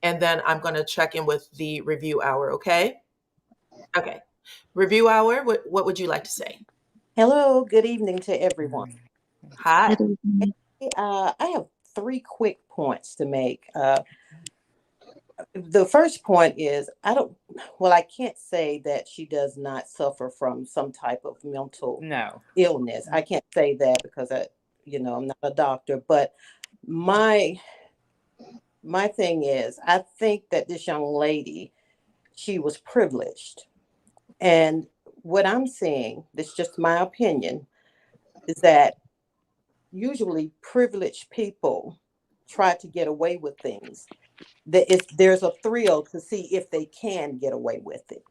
And then I'm going to check in with the review hour. Okay. Okay. Review hour. What would you like to say? Hello, good evening to everyone. Hi. I have 3 quick points to make. The first point is I can't say that she does not suffer from some type of mental illness. I can't say that because I'm not a doctor, but my thing is, I think that this young lady, she was privileged. And what I'm seeing, this is just my opinion, is that usually privileged people try to get away with things. There's a thrill to see if they can get away with it.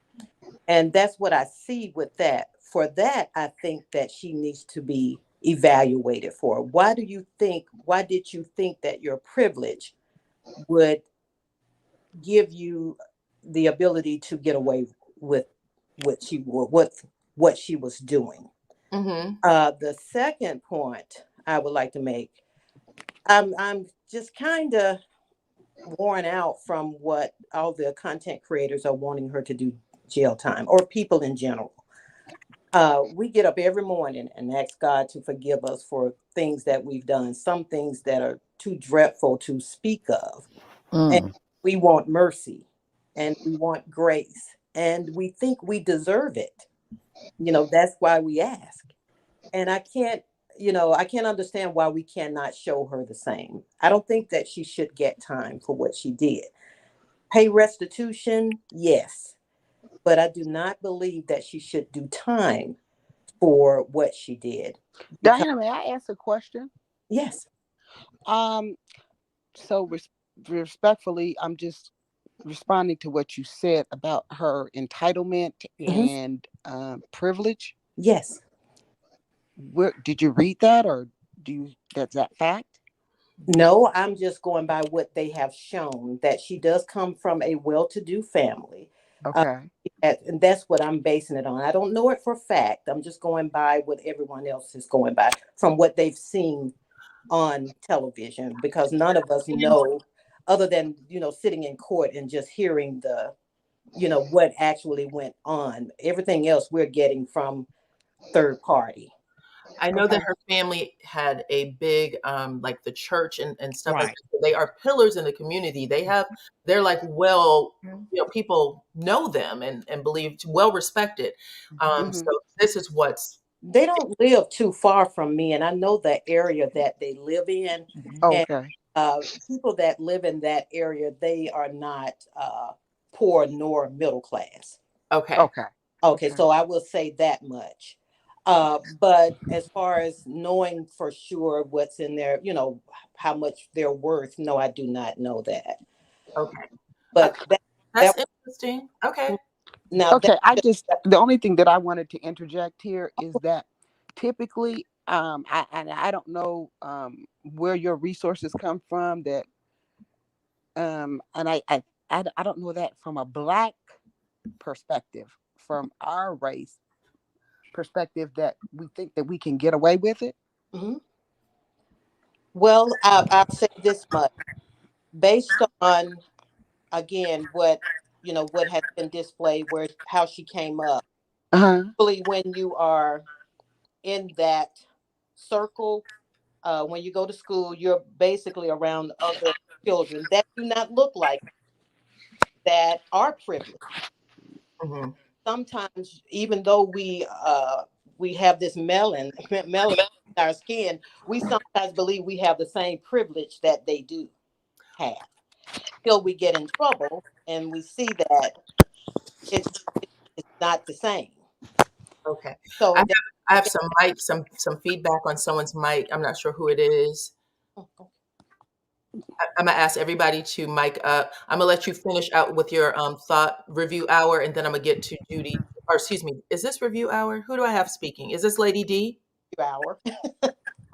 And that's what I see with that. For that, I think that she needs to be evaluated for. Why did you think that your privilege would give you the ability to get away with what she was doing? Mm-hmm. The second point I would like to make, I'm just kind of worn out from what all the content creators are wanting her to do jail time, or people in general. We get up every morning and ask God to forgive us for things that we've done, some things that are too dreadful to speak of. And we want mercy and we want grace and we think we deserve it. That's why we ask. And I can't understand why we cannot show her the same. I don't think that she should get time for what she did. Pay restitution, yes. But I do not believe that she should do time for what she did. Diana, may I ask a question? Yes. So respectfully, I'm just responding to what you said about her entitlement and privilege. Yes. Where did you read that, or that's that fact? No, I'm just going by what they have shown, that she does come from a well-to-do family. Okay. And that's what I'm basing it on. I don't know it for fact. I'm just going by what everyone else is going by from what they've seen on television, because none of us know, other than, sitting in court and just hearing what actually went on. Everything else we're getting from third party. I know that her family had a big, like the church and stuff like that. They are pillars in the community. They're like, people know them and believe, well respected. So this is they don't live too far from me. And I know the area that they live in. Okay. And people that live in that area, they are not poor nor middle class. Okay. So I will say that much. But as far as knowing for sure what's in there, how much they're worth, no, I do not know that. Okay. But that's interesting. Okay. Now, the only thing that I wanted to interject here is that typically, I don't know where your resources come from, that and I don't know that from a Black perspective, from our race perspective, that we think that we can get away with it. Mm-hmm. Well, I'll say this much, based on, again, what has been displayed, how she came up. Really, when you are in that circle, when you go to school, you're basically around other children that do not look like, that are privileged. Mm-hmm. Sometimes, even though we have this melanin in our skin, we sometimes believe we have the same privilege that they do have, till we get in trouble and we see that it's not the same. Okay. So I have some feedback on someone's mic. I'm not sure who it is. I'm gonna ask everybody to mic up. I'm gonna let you finish out with your thought review hour, and then I'm gonna get to Judy. Or excuse me, is this review hour? Who do I have speaking? Is this Lady D? Hour.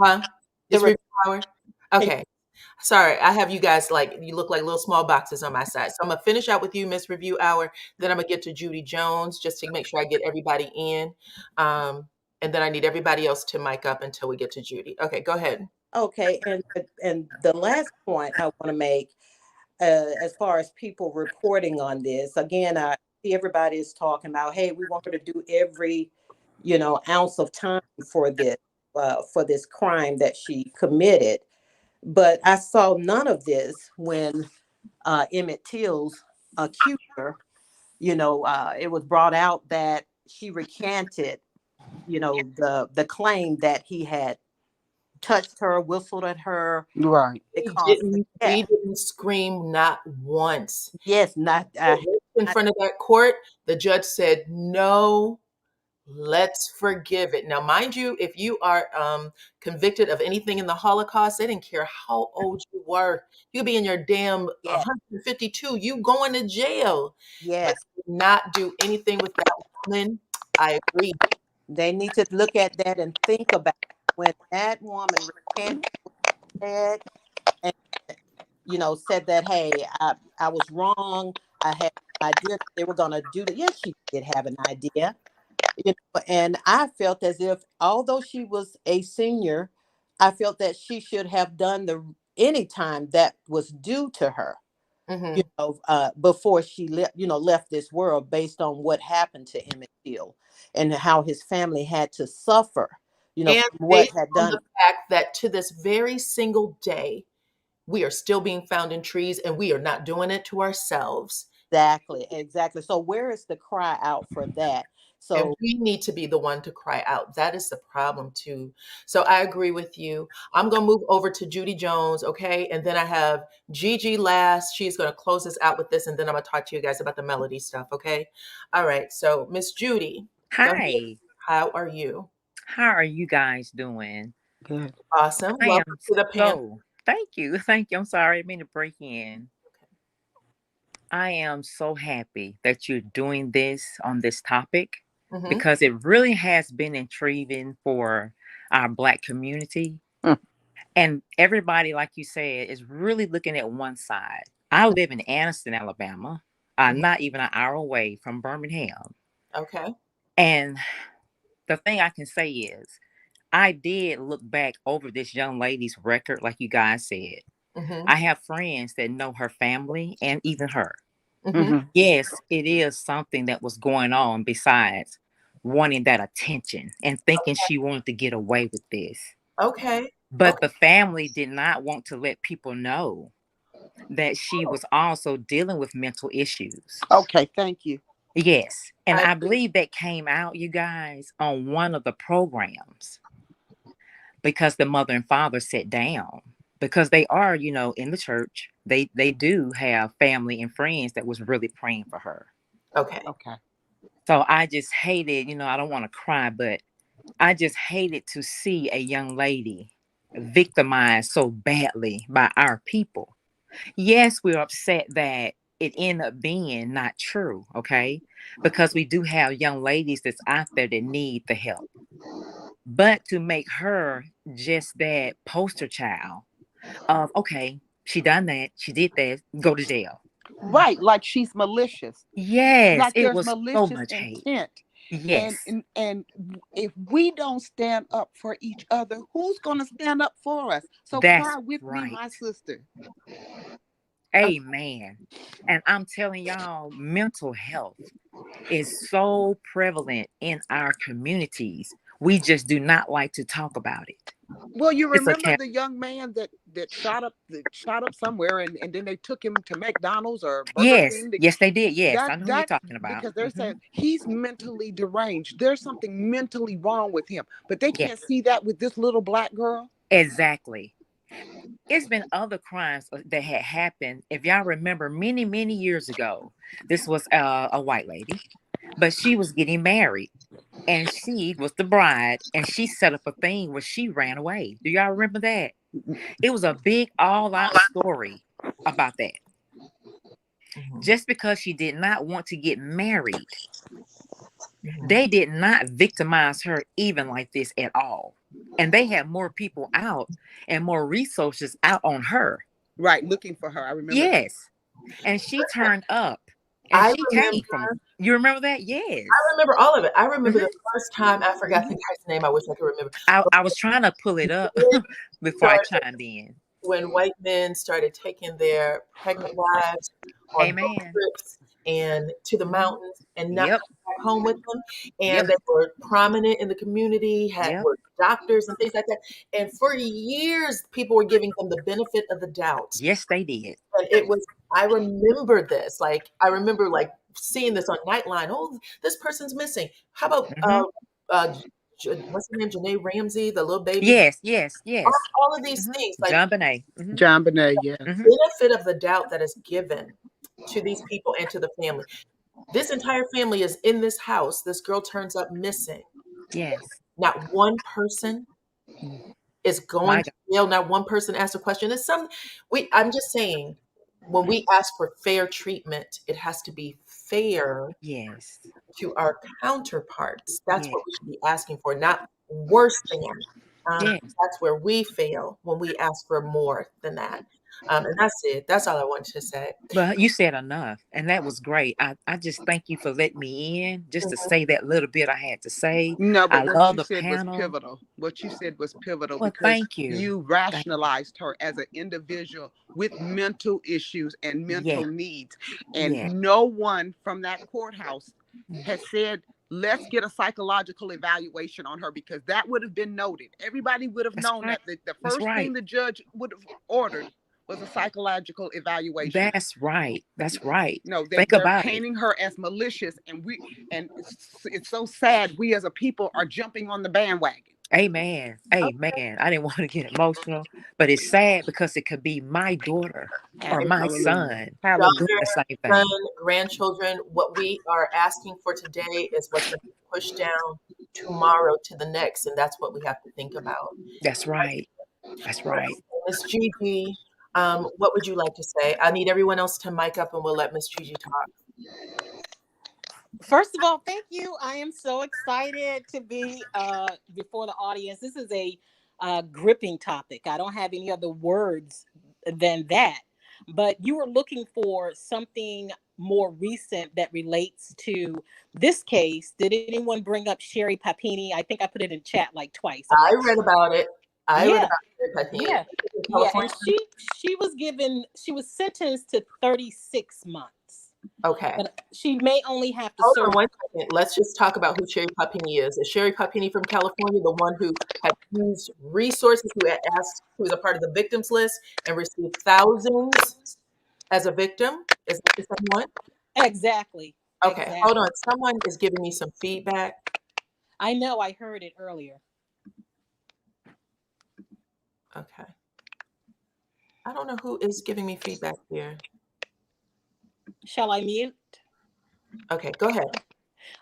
Huh? The It's re- review hour. Okay. Sorry, I have you guys you look like little small boxes on my side. So I'm gonna finish out with you, Miss Review Hour. Then I'm gonna get to Judy Jones just to make sure I get everybody in. And then I need everybody else to mic up until we get to Judy. Okay, go ahead. Okay, and the last point I want to make, as far as people reporting on this, again, I see everybody is talking about, hey, we want her to do every, ounce of time for this crime that she committed. But I saw none of this when Emmett Till's accuser, it was brought out that she recanted, the claim that he had touched her, whistled at her. Right. It caused her He death. didn't scream not once. Yes, not In front of that court, the judge said, "No, let's forgive it." Now, mind you, if you are convicted of anything in the Holocaust, they didn't care how old you were. You could be in your damn yes, 152. You going to jail. But yes. not do anything with that woman. I agree. They need to look at that and think about when that woman recanted and said that, hey, I was wrong. I had an idea that they were gonna do that. Yes, she did have an idea. And I felt as if, although she was a senior, I felt that she should have done any time that was due to her, before she left this world, based on what happened to Emmett Till and how his family had to suffer, And from what based had on done. the fact that to this very single day, we are still being found in trees and we are not doing it to ourselves. Exactly. So where is the cry out for that? And So we need to be the one to cry out. That is the problem too. So I agree with you. I'm going to move over to Judy Jones, okay? And then I have Gigi last. She's going to close us out with this, and then I'm going to talk to you guys about the melody stuff, okay? All right. So Miss Judy, go ahead. Hi, How are you? how are you guys doing? Good. Awesome. I Welcome am to the panel. thank you. Thank you. I'm sorry, I didn't mean to break in. I am so happy that you're doing this on this topic Mhm. because it really has been intriguing for our Black community. And everybody, like you said, is really looking at one side. I live in Anniston, Alabama, not even an hour away from Birmingham. Okay. And the thing I can say is, I did look back over this young lady's record, like you guys said. Mhm. I have friends that know her family and even her. Mhm. Yes, it is something that was going on besides wanting that attention and thinking she wanted to get away with this. Okay. But the family did not want to let people know that she was also dealing with mental issues. Okay, thank you. Yes. And I I believe that came out, you guys, on one of the programs because the mother and father sat down. Because they are, in the church, they do have family and friends that was really praying for her. Okay. Okay. So I just hated, I don't want to cry, but I just hated to see a young lady victimized so badly by our people. Yes, we're upset that it ended up being not true, okay? Because we do have young ladies that's out there that need the help. But to make her just that poster child of, okay, she done that, she did that, go to jail. Right, like she's malicious. Yes, Like it there's was so malicious much hate. intent. Yes. And if we don't stand up for each other, who's going to stand up for us? So That's cry with me, right. my sister. Amen. And I'm telling y'all, mental health is so prevalent in our communities. We just do not like to talk about it. Well, you It's remember okay. the young man that shot up somewhere, and then they took him to McDonald's or Burger King. Yes, they did. Yes, I know who you're That talking about. because they're saying he's mentally deranged. There's something mentally wrong with him, but they can't see that with this little black girl. Exactly. It's been other crimes that had happened. If y'all remember, many, many years ago, this was a white lady, but she was getting married. and she was the bride, and she set up a thing where she ran away. Do y'all remember that? It was a big all-out story about that. Just because she did not want to get married, they did not victimize her even like this at all. And they had more people out and more resources out on her. Right, looking for her. I remember. Yes. And she turned up. And she came from, you remember that? Yes. I remember all of it. I remember the first time, I forgot the guy's name. I wish I could remember. I was trying to pull it up before I chimed in. When white men started taking their pregnant wives on road trips and to the mountains and not coming back home with them. And they were prominent in the community, were doctors and things like that. And for years, people were giving them the benefit of the doubt. Yes, they did. And it was, I remember this. Like, I remember like seeing this on Nightline. Oh, this person's missing. How about, what's her name? Janae Ramsey, the little baby. Yes. All of these things. Like John Bonet, yeah. Benefit of the doubt that is given to these people and to the family. This entire family is in this house. This girl turns up missing. Yes. Not one person is going to jail. Not one person asks a question. I'm just saying, when we ask for fair treatment, it has to be fair to our counterparts. That's what we should be asking for, not worse than. That's where we fail, when we ask for more than that. And that's it. That's all I wanted to say. Well, you said enough, and that was great. I just thank you for letting me in, just to say that little bit I had to say. No, but I what love you the said panel. was pivotal. What you said was pivotal, well, because thank you. You rationalized her as an individual with mental issues and mental needs. And no one from that courthouse has said, let's get a psychological evaluation on her, because that would have been noted. Everybody would have known that the first thing the judge would have ordered was a psychological evaluation. That's right. No, they're painting her as malicious, and it's so sad. We as a people are jumping on the bandwagon. Amen. I didn't want to get emotional, but it's sad because it could be my daughter or my son doing the same thing. Son, grandchildren. What we are asking for today is what's going to be pushed down tomorrow to the next, and that's what we have to think about. That's right. Miss Gigi, what would you like to say? I need everyone else to mic up, and we'll let Miss Gigi talk. First of all, thank you. I am so excited to be before the audience. This is a gripping topic. I don't have any other words than that. But you were looking for something more recent that relates to this case. Did anyone bring up Sherry Papini? I think I put it in chat like twice. I read about it. I read about Sherry Papini. Yeah, and she was sentenced to 36 months. Okay. But she may only have to serve. Hold on 1 second. Let's just talk about who Sherry Papini is. Is Sherry Papini from California the one who had used resources, who was a part of the victims list and received thousands as a victim? Is that the same one? Exactly. Okay. Exactly. Hold on. Someone is giving me some feedback. I know. I heard it earlier. Okay. I don't know who is giving me feedback here. Shall I mute? Okay, go ahead.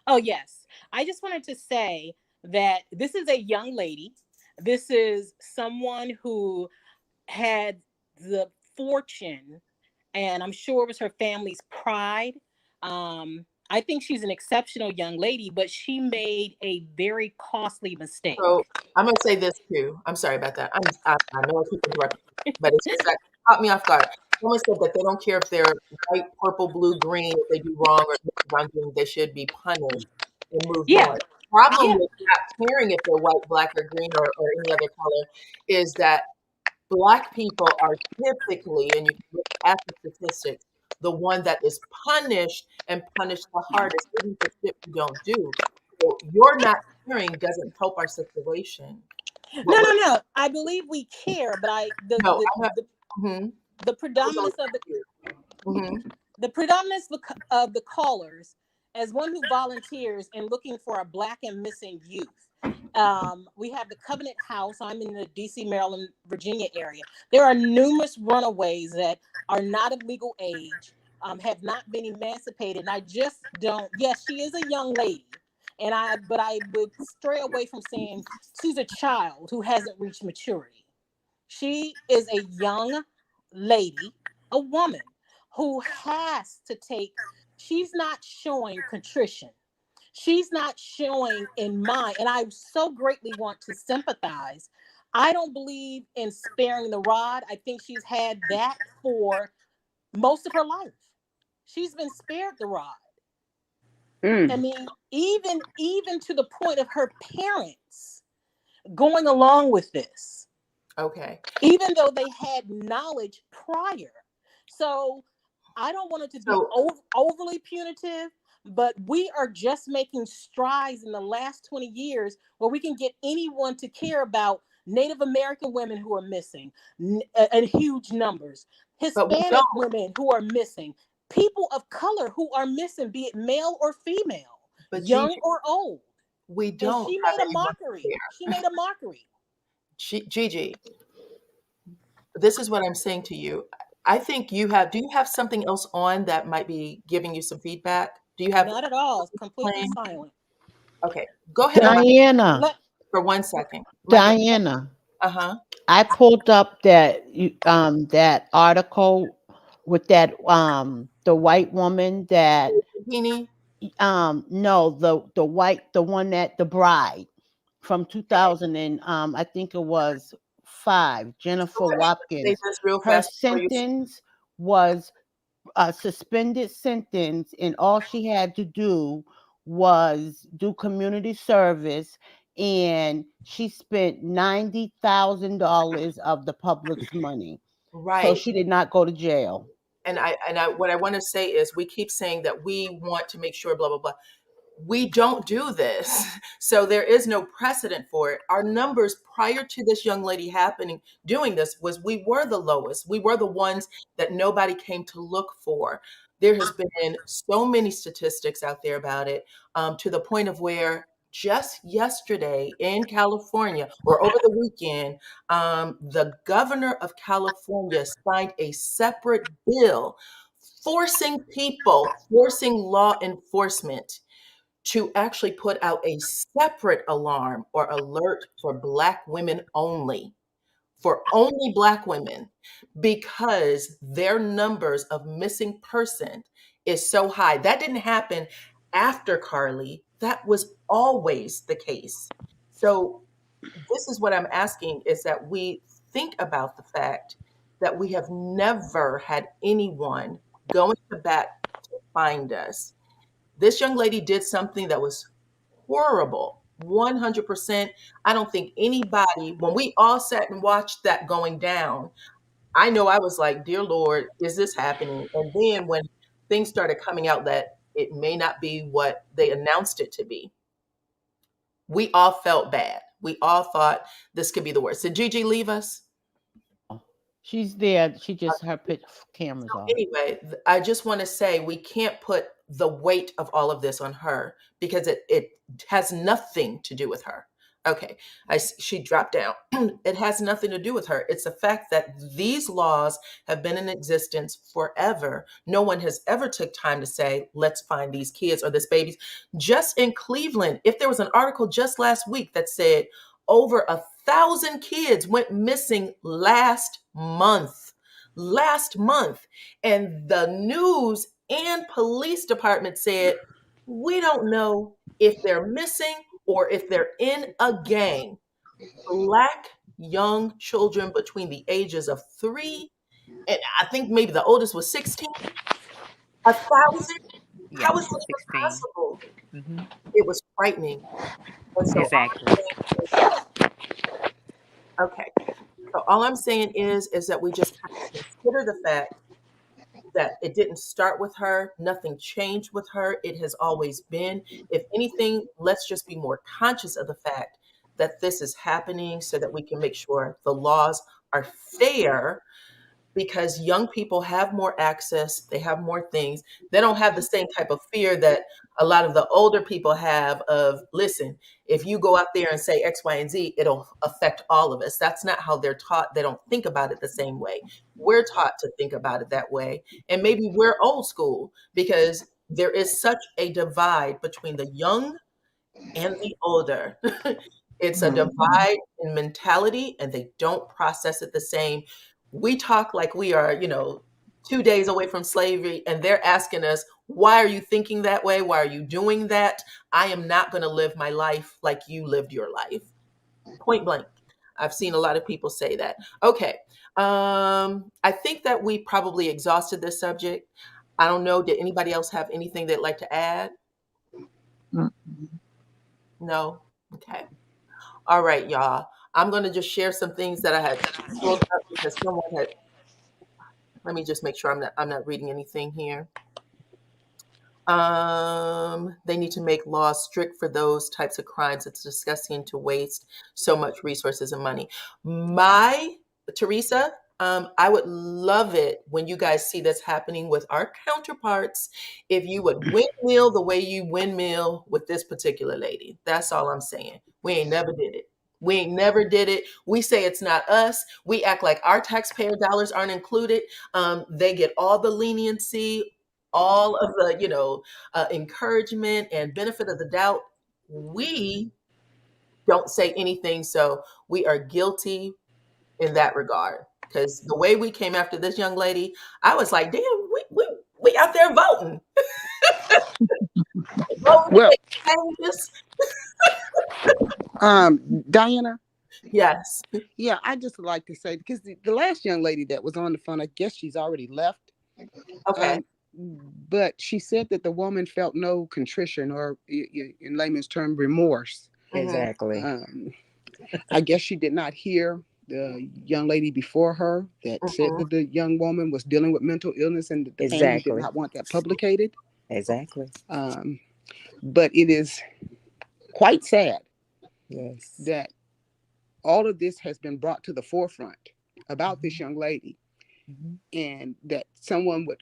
Oh, yes. I just wanted to say that this is a young lady. This is someone who had the fortune, and I'm sure it was her family's pride. I think she's an exceptional young lady, but she made a very costly mistake. So I'm going to say this too. I'm sorry about that. I know I keep interrupting, but it's just that caught me off guard. Someone said that they don't care if they're white, purple, blue, green, if they do wrong or wrongdoing, they should be punished and moved on. The problem with not caring if they're white, black, or green or any other color is that Black people are typically, and you can look at the statistics, the one that is punished and punished the hardest, even for shit you don't do. So your not caring doesn't help our situation. No. I believe we care, but the predominance of the callers, as one who volunteers in looking for a Black and missing youth. We have the Covenant House. I'm in the DC, Maryland, Virginia area. There are numerous runaways that are not of legal age, have not been emancipated. And I just don't, yes, she is a young lady. But I would stray away from saying she's a child who hasn't reached maturity. She is a young lady, a woman who has to take, she's not showing contrition. She's not showing in mind, and I so greatly want to sympathize. I don't believe in sparing the rod. I think she's had that for most of her life. She's been spared the rod. I mean, even to the point of her parents going along with this. Okay. Even though they had knowledge prior. So I don't want it to be overly punitive, but we are just making strides in the last 20 years where we can get anyone to care about Native American women who are missing in huge numbers, Hispanic women who are missing, people of color who are missing, be it male or female, young or old. We don't. And she made a mockery. She made a mockery. Gigi, this is what I'm saying to you. I think do you have something else on that might be giving you some feedback? Do you have? Not at all. It's completely silent. Okay, go ahead. Diana. For 1 second. Diana. I pulled up that article with that the white woman that no, the one that the bride from 2000 and I think it was 5, Jennifer Watkins. Her sentence was a suspended sentence, and all she had to do was do community service, and she spent $90,000 of the public's money. Right. So she did not go to jail. And what I want to say is, we keep saying that we want to make sure blah blah blah. We don't do this. So there is no precedent for it. Our numbers prior to this young lady doing this, was we were the lowest. We were the ones that nobody came to look for. There has been so many statistics out there about it, to the point of where just yesterday in California, or over the weekend, the governor of California signed a separate bill forcing law enforcement to actually put out a separate alarm or alert for Black women only, for only Black women, because their numbers of missing person is so high. That didn't happen after Carlee. That was always the case. So this is what I'm asking, is that we think about the fact that we have never had anyone going to bat to find us. This young lady did something that was horrible, 100%. I don't think anybody, when we all sat and watched that going down, I know I was like, dear Lord, is this happening? And then when things started coming out that it may not be what they announced it to be, we all felt bad. We all thought this could be the worst. Did Gigi leave us? She's there. She just, her camera's off. Anyway, I just want to say, we can't put the weight of all of this on her, because it has nothing to do with her. Okay, she dropped down. It has nothing to do with her. It's the fact that these laws have been in existence forever. No one has ever took time to say, let's find these kids or this babies. Just in Cleveland, if there was an article just last week that said over 1,000 kids went missing last month, and the news and police department said, we don't know if they're missing or if they're in a gang. Black young children between the ages of 3 and I think maybe the oldest was 16. 1,000? How is this possible? Mm-hmm. It was frightening. And so exactly. Okay. So all I'm saying is that we just have to consider the fact that it didn't start with her. Nothing changed with her. It has always been. If anything, let's just be more conscious of the fact that this is happening, so that we can make sure the laws are fair, because young people have more access. They have more things. They don't have the same type of fear that a lot of the older people have of, listen, if you go out there and say X, Y, and Z, it'll affect all of us. That's not how they're taught. They don't think about it the same way. We're taught to think about it that way. And maybe we're old school, because there is such a divide between the young and the older. It's a divide in mentality, and they don't process it the same. We talk like we are, 2 days away from slavery, and they're asking us, why are you thinking that way? Why are you doing that? I am not going to live my life like you lived your life. Point blank. I've seen a lot of people say that. Okay. I think that we probably exhausted this subject. I don't know. Did anybody else have anything they'd like to add? No? Okay. All right, y'all. I'm going to just share some things that I had pulled up because someone had. Let me just make sure I'm not reading anything here. They need to make laws strict for those types of crimes. It's disgusting to waste so much resources and money. Teresa, I would love it when you guys see this happening with our counterparts. If you would windmill the way you windmill with this particular lady. That's all I'm saying. We ain't never did it. We ain't never did it. We say it's not us. We act like our taxpayer dollars aren't included. They get all the leniency, all of the, encouragement and benefit of the doubt. We don't say anything. So we are guilty in that regard. Because the way we came after this young lady, I was like, damn, we out there voting. Well, Dyana. Yes. Yeah, I just like to say, because the last young lady that was on the phone, I guess she's already left. Okay. But she said that the woman felt no contrition or, in layman's term, remorse. Exactly. I guess she did not hear the young lady before her that said that the young woman was dealing with mental illness and the family did not want that publicated. Exactly. But it is quite sad Yes. that all of this has been brought to the forefront about this young lady, and that someone would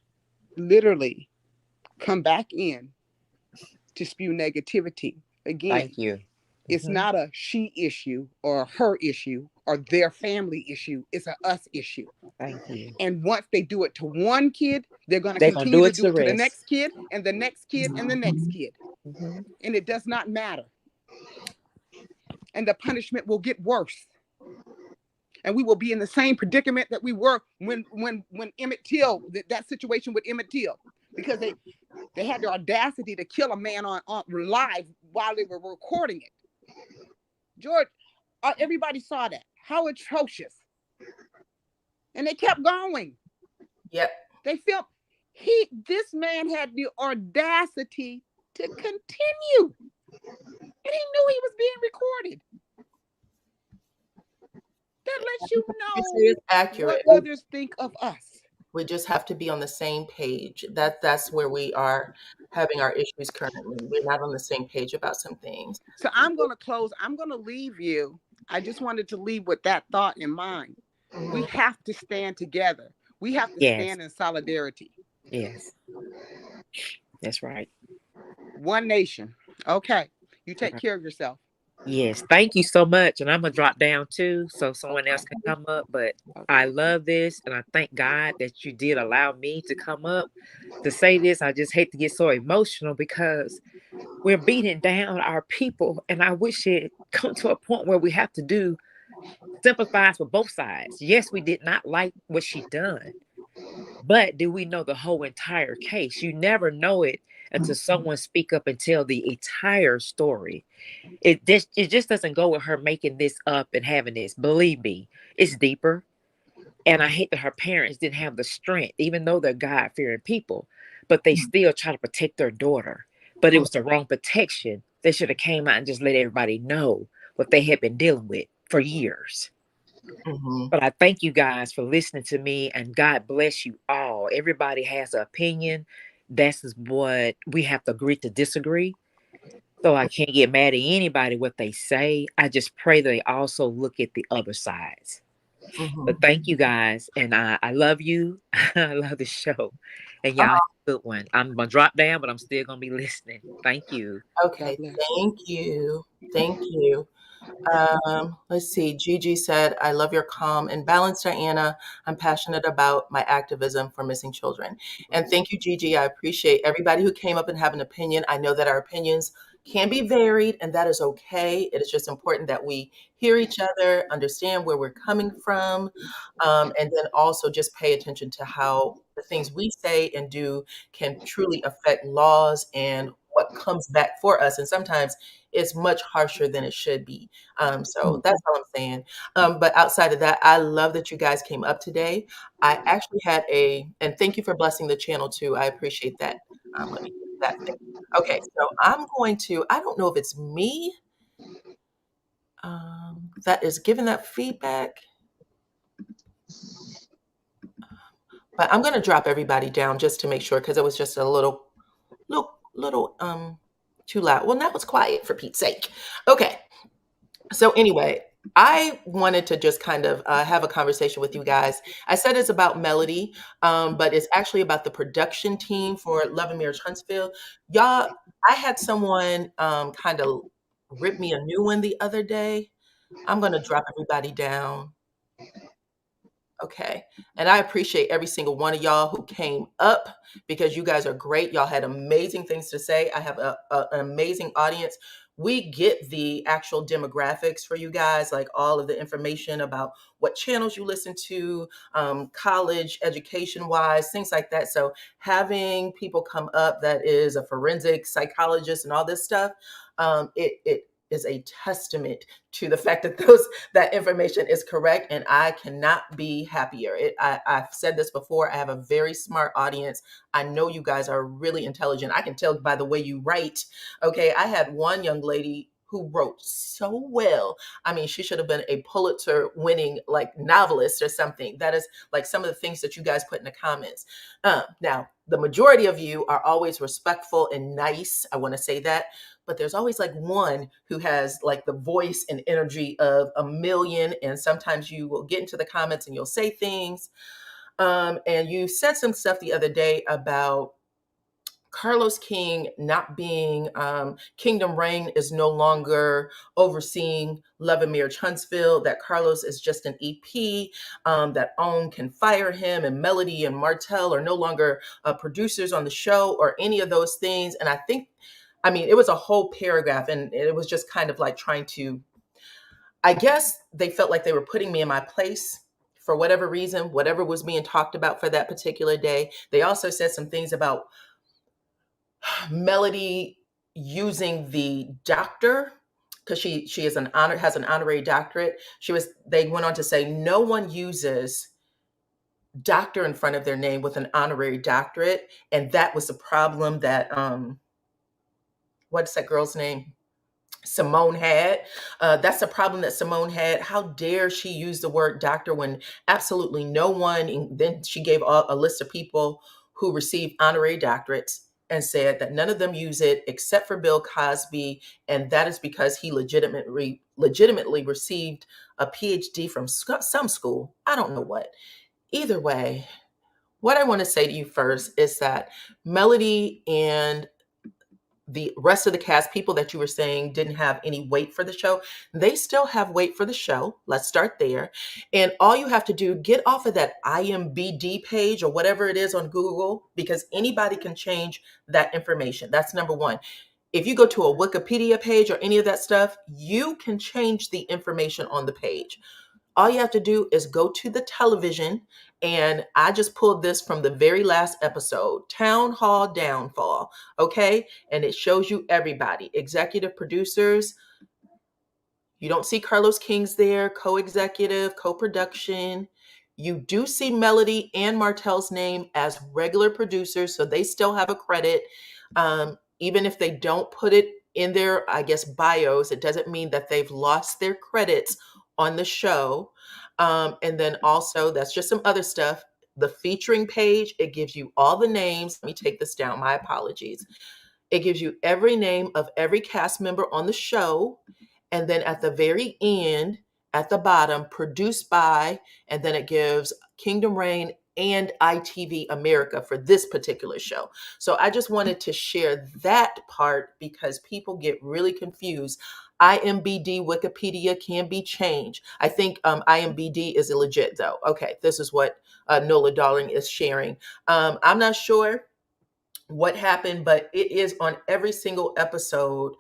literally come back in to spew negativity. Again, thank you. It's not a she issue or her issue or their family issue. It's a us issue. Thank you. And once they do it to one kid, they're going to continue to do it to the next kid and the next kid and the next kid. And it does not matter. And the punishment will get worse. And we will be in the same predicament that we were when Emmett Till, that situation with Emmett Till, because they had the audacity to kill a man on live while they were recording it. George, everybody saw that. How atrocious. And they kept going. Yep. They felt this man had the audacity to continue. And he knew he was being recorded. That lets you know what others think of us. We just have to be on the same page. That's where we are having our issues currently. We're not on the same page about some things. So I'm going to close. I'm going to leave you. I just wanted to leave with that thought in mind. We have to stand together. We have to stand in solidarity. Yes. That's right. One nation. Okay. You take care of yourself. Yes, thank you so much. And I'm going to drop down too so someone else can come up. But I love this. And I thank God that you did allow me to come up to say this. I just hate to get so emotional because we're beating down our people. And I wish it come to a point where we have to sympathize with both sides. Yes, we did not like what she done. But do we know the whole entire case? You never know it until someone speak up and tell the entire story. It just doesn't go with her making this up and having this. Believe me, it's deeper. And I hate that her parents didn't have the strength, even though they're God-fearing people, but they still try to protect their daughter. But it was the wrong protection. They should have came out and just let everybody know what they had been dealing with for years. But I thank you guys for listening to me, and God bless you all. Everybody has an opinion. That's what we have to agree to disagree. So I can't get mad at anybody what they say. I just pray they also look at the other sides. But thank you guys, and I love you. I love the show, and y'all have a good one. I'm gonna drop down, but I'm still gonna be listening. Thank you. Okay, thank you. Thank you. Let's see. Gigi said, I love your calm and balance, Diana. I'm passionate about my activism for missing children. And thank you, Gigi. I appreciate everybody who came up and have an opinion. I know that our opinions can be varied, and that is okay. It is just important that we hear each other, understand where we're coming from, and then also just pay attention to how the things we say and do can truly affect laws and what comes back for us. And sometimes it's much harsher than it should be. So that's all I'm saying. But outside of that, I love that you guys came up today. I actually had and thank you for blessing the channel too. I appreciate that. Let me get that thing. Okay, so I'm going to, I don't know if it's me that is giving that feedback, but I'm going to drop everybody down just to make sure because it was just a little too loud. Well, now it's quiet for Pete's sake. Okay, so anyway, I wanted to just kind of have a conversation with you guys. I said it's about melody, but it's actually about the production team for Love and Marriage Huntsville. Y'all, I had someone kind of rip me a new one the other day. I'm going to drop everybody down. Okay. And I appreciate every single one of y'all who came up because you guys are great. Y'all had amazing things to say. I have an amazing audience. We get the actual demographics for you guys, like all of the information about what channels you listen to, college, education wise, things like that. So having people come up that is a forensic psychologist and all this stuff, it is a testament to the fact that that information is correct, and I cannot be happier. I've said this before. I have a very smart audience. I know you guys are really intelligent. I can tell by the way you write. Okay, I had one young lady who wrote so well. I mean, she should have been a Pulitzer winning like novelist or something. That is like some of the things that you guys put in the comments. Now, the majority of you are always respectful and nice. I want to say that. But there's always like one who has like the voice and energy of a million. And sometimes you will get into the comments and you'll say things. And you said some stuff the other day about Carlos King not being, Kingdom Reign is no longer overseeing Love and Marriage Huntsville, that Carlos is just an EP, that OWN can fire him, and Melody and Martell are no longer producers on the show or any of those things. And I mean, it was a whole paragraph, and it was just kind of like trying to, I guess they felt like they were putting me in my place for whatever reason, whatever was being talked about for that particular day. They also said some things about Melody using the doctor because she has an honorary doctorate. They went on to say no one uses doctor in front of their name with an honorary doctorate, and that was the problem that what's that girl's name? Simone had. That's a problem that Simone had. How dare she use the word doctor when absolutely no one, and then she gave a list of people who received honorary doctorates and said that none of them use it except for Bill Cosby, and that is because he legitimately received a PhD from some school. I don't know what. Either way, what I want to say to you first is that Melody and the rest of the cast, people that you were saying didn't have any weight for the show, they still have weight for the show. Let's start there. And all you have to do, get off of that IMBD page or whatever it is on Google, because anybody can change that information. That's number one. If you go to a Wikipedia page or any of that stuff, you can change the information on the page. All you have to do is go to the television, and I just pulled this from the very last episode, Town Hall Downfall, okay? And it shows you everybody, executive producers. You don't see Carlos King's there, co-executive, co-production. You do see Melody and Martell's name as regular producers, so they still have a credit. Even if they don't put it in their, I guess, bios, it doesn't mean that they've lost their credits on the show. And then also, that's just some other stuff. The featuring page, it gives you all the names. Let me take this down. My apologies. It gives you every name of every cast member on the show. And then at the very end, at the bottom, produced by, and then it gives Kingdom Reign and ITV America for this particular show. So I just wanted to share that part because people get really confused. IMBD Wikipedia can be changed. I think IMBD is legit though. Okay, this is what Nola Darling is sharing. I'm not sure what happened, but it is on every single episode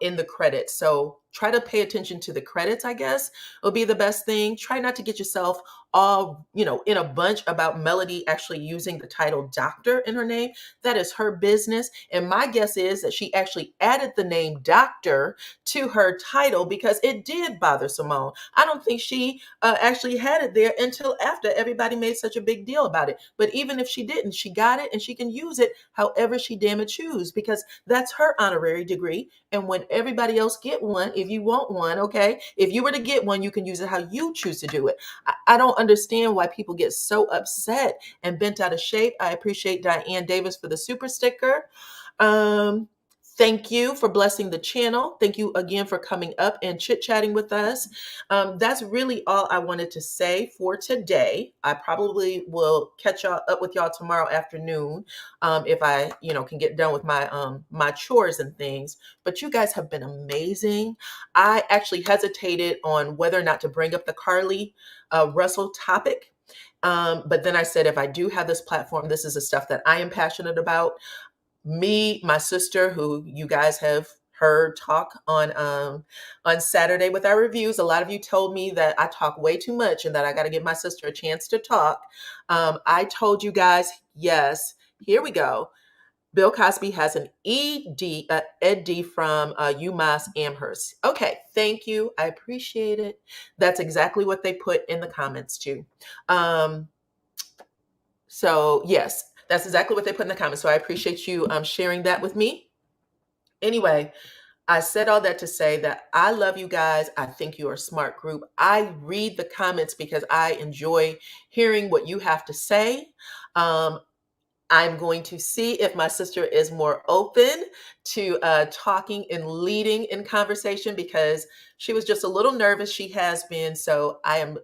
in the credits. So try to pay attention to the credits, I guess, will be the best thing. Try not to get yourself all, in a bunch about Melody actually using the title doctor in her name. That is her business. And my guess is that she actually added the name doctor to her title because it did bother Simone. I don't think she actually had it there until after everybody made such a big deal about it. But even if she didn't, she got it and she can use it however she damn it choose, because that's her honorary degree. And when everybody else get one, if you want one, okay, if you were to get one, you can use it how you choose to do it. I don't understand why people get so upset and bent out of shape. I appreciate Diane Davis for the super sticker. Thank you for blessing the channel. Thank you again for coming up and chit-chatting with us. That's really all I wanted to say for today. I probably will catch y'all up with y'all tomorrow afternoon if I, can get done with my my chores and things. But you guys have been amazing. I actually hesitated on whether or not to bring up the Carlee Russell topic. But then I said, if I do have this platform, this is the stuff that I am passionate about. Me, my sister, who you guys have heard talk on Saturday with our reviews. A lot of you told me that I talk way too much and that I got to give my sister a chance to talk. I told you guys, yes, here we go. Bill Cosby has an ED from UMass Amherst. Okay, thank you. I appreciate it. That's exactly what they put in the comments too. So yes, that's exactly what they put in the comments. So I appreciate you sharing that with me. Anyway, I said all that to say that I love you guys. I think you're a smart group. I read the comments because I enjoy hearing what you have to say. I'm going to see if my sister is more open to talking and leading in conversation, because she was just a little nervous. She has been. So I'm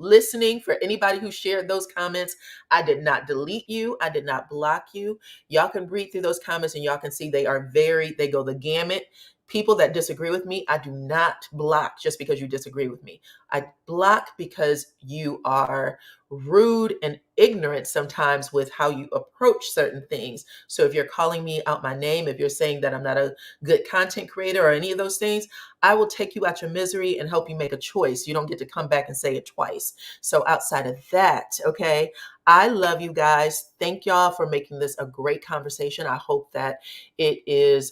listening for anybody who shared those comments. I did not delete you. I did not block you. Y'all can read through those comments and y'all can see they go the gamut. People that disagree with me, I do not block just because you disagree with me. I block because you are rude and ignorant sometimes with how you approach certain things. So if you're calling me out my name, if you're saying that I'm not a good content creator or any of those things, I will take you out your misery and help you make a choice. You don't get to come back and say it twice. So outside of that, okay, I love you guys. Thank y'all for making this a great conversation. I hope that it is,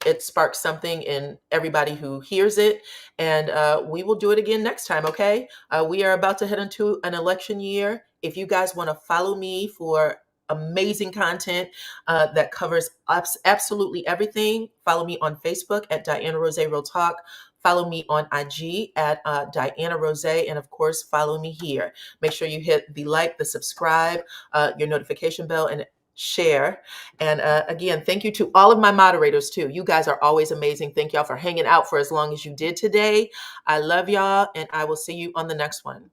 it sparks something in everybody who hears it. And we will do it again next time, okay? We are about to head into an election year. If you guys want to follow me for amazing content that covers absolutely everything, follow me on Facebook at DYANAROZAY Real Talk. Follow me on IG at DYANAROZAY. And of course, follow me here. Make sure you hit the like, the subscribe, your notification bell, and share. And again, thank you to all of my moderators too. You guys are always amazing. Thank y'all for hanging out for as long as you did today. I love y'all, and I will see you on the next one.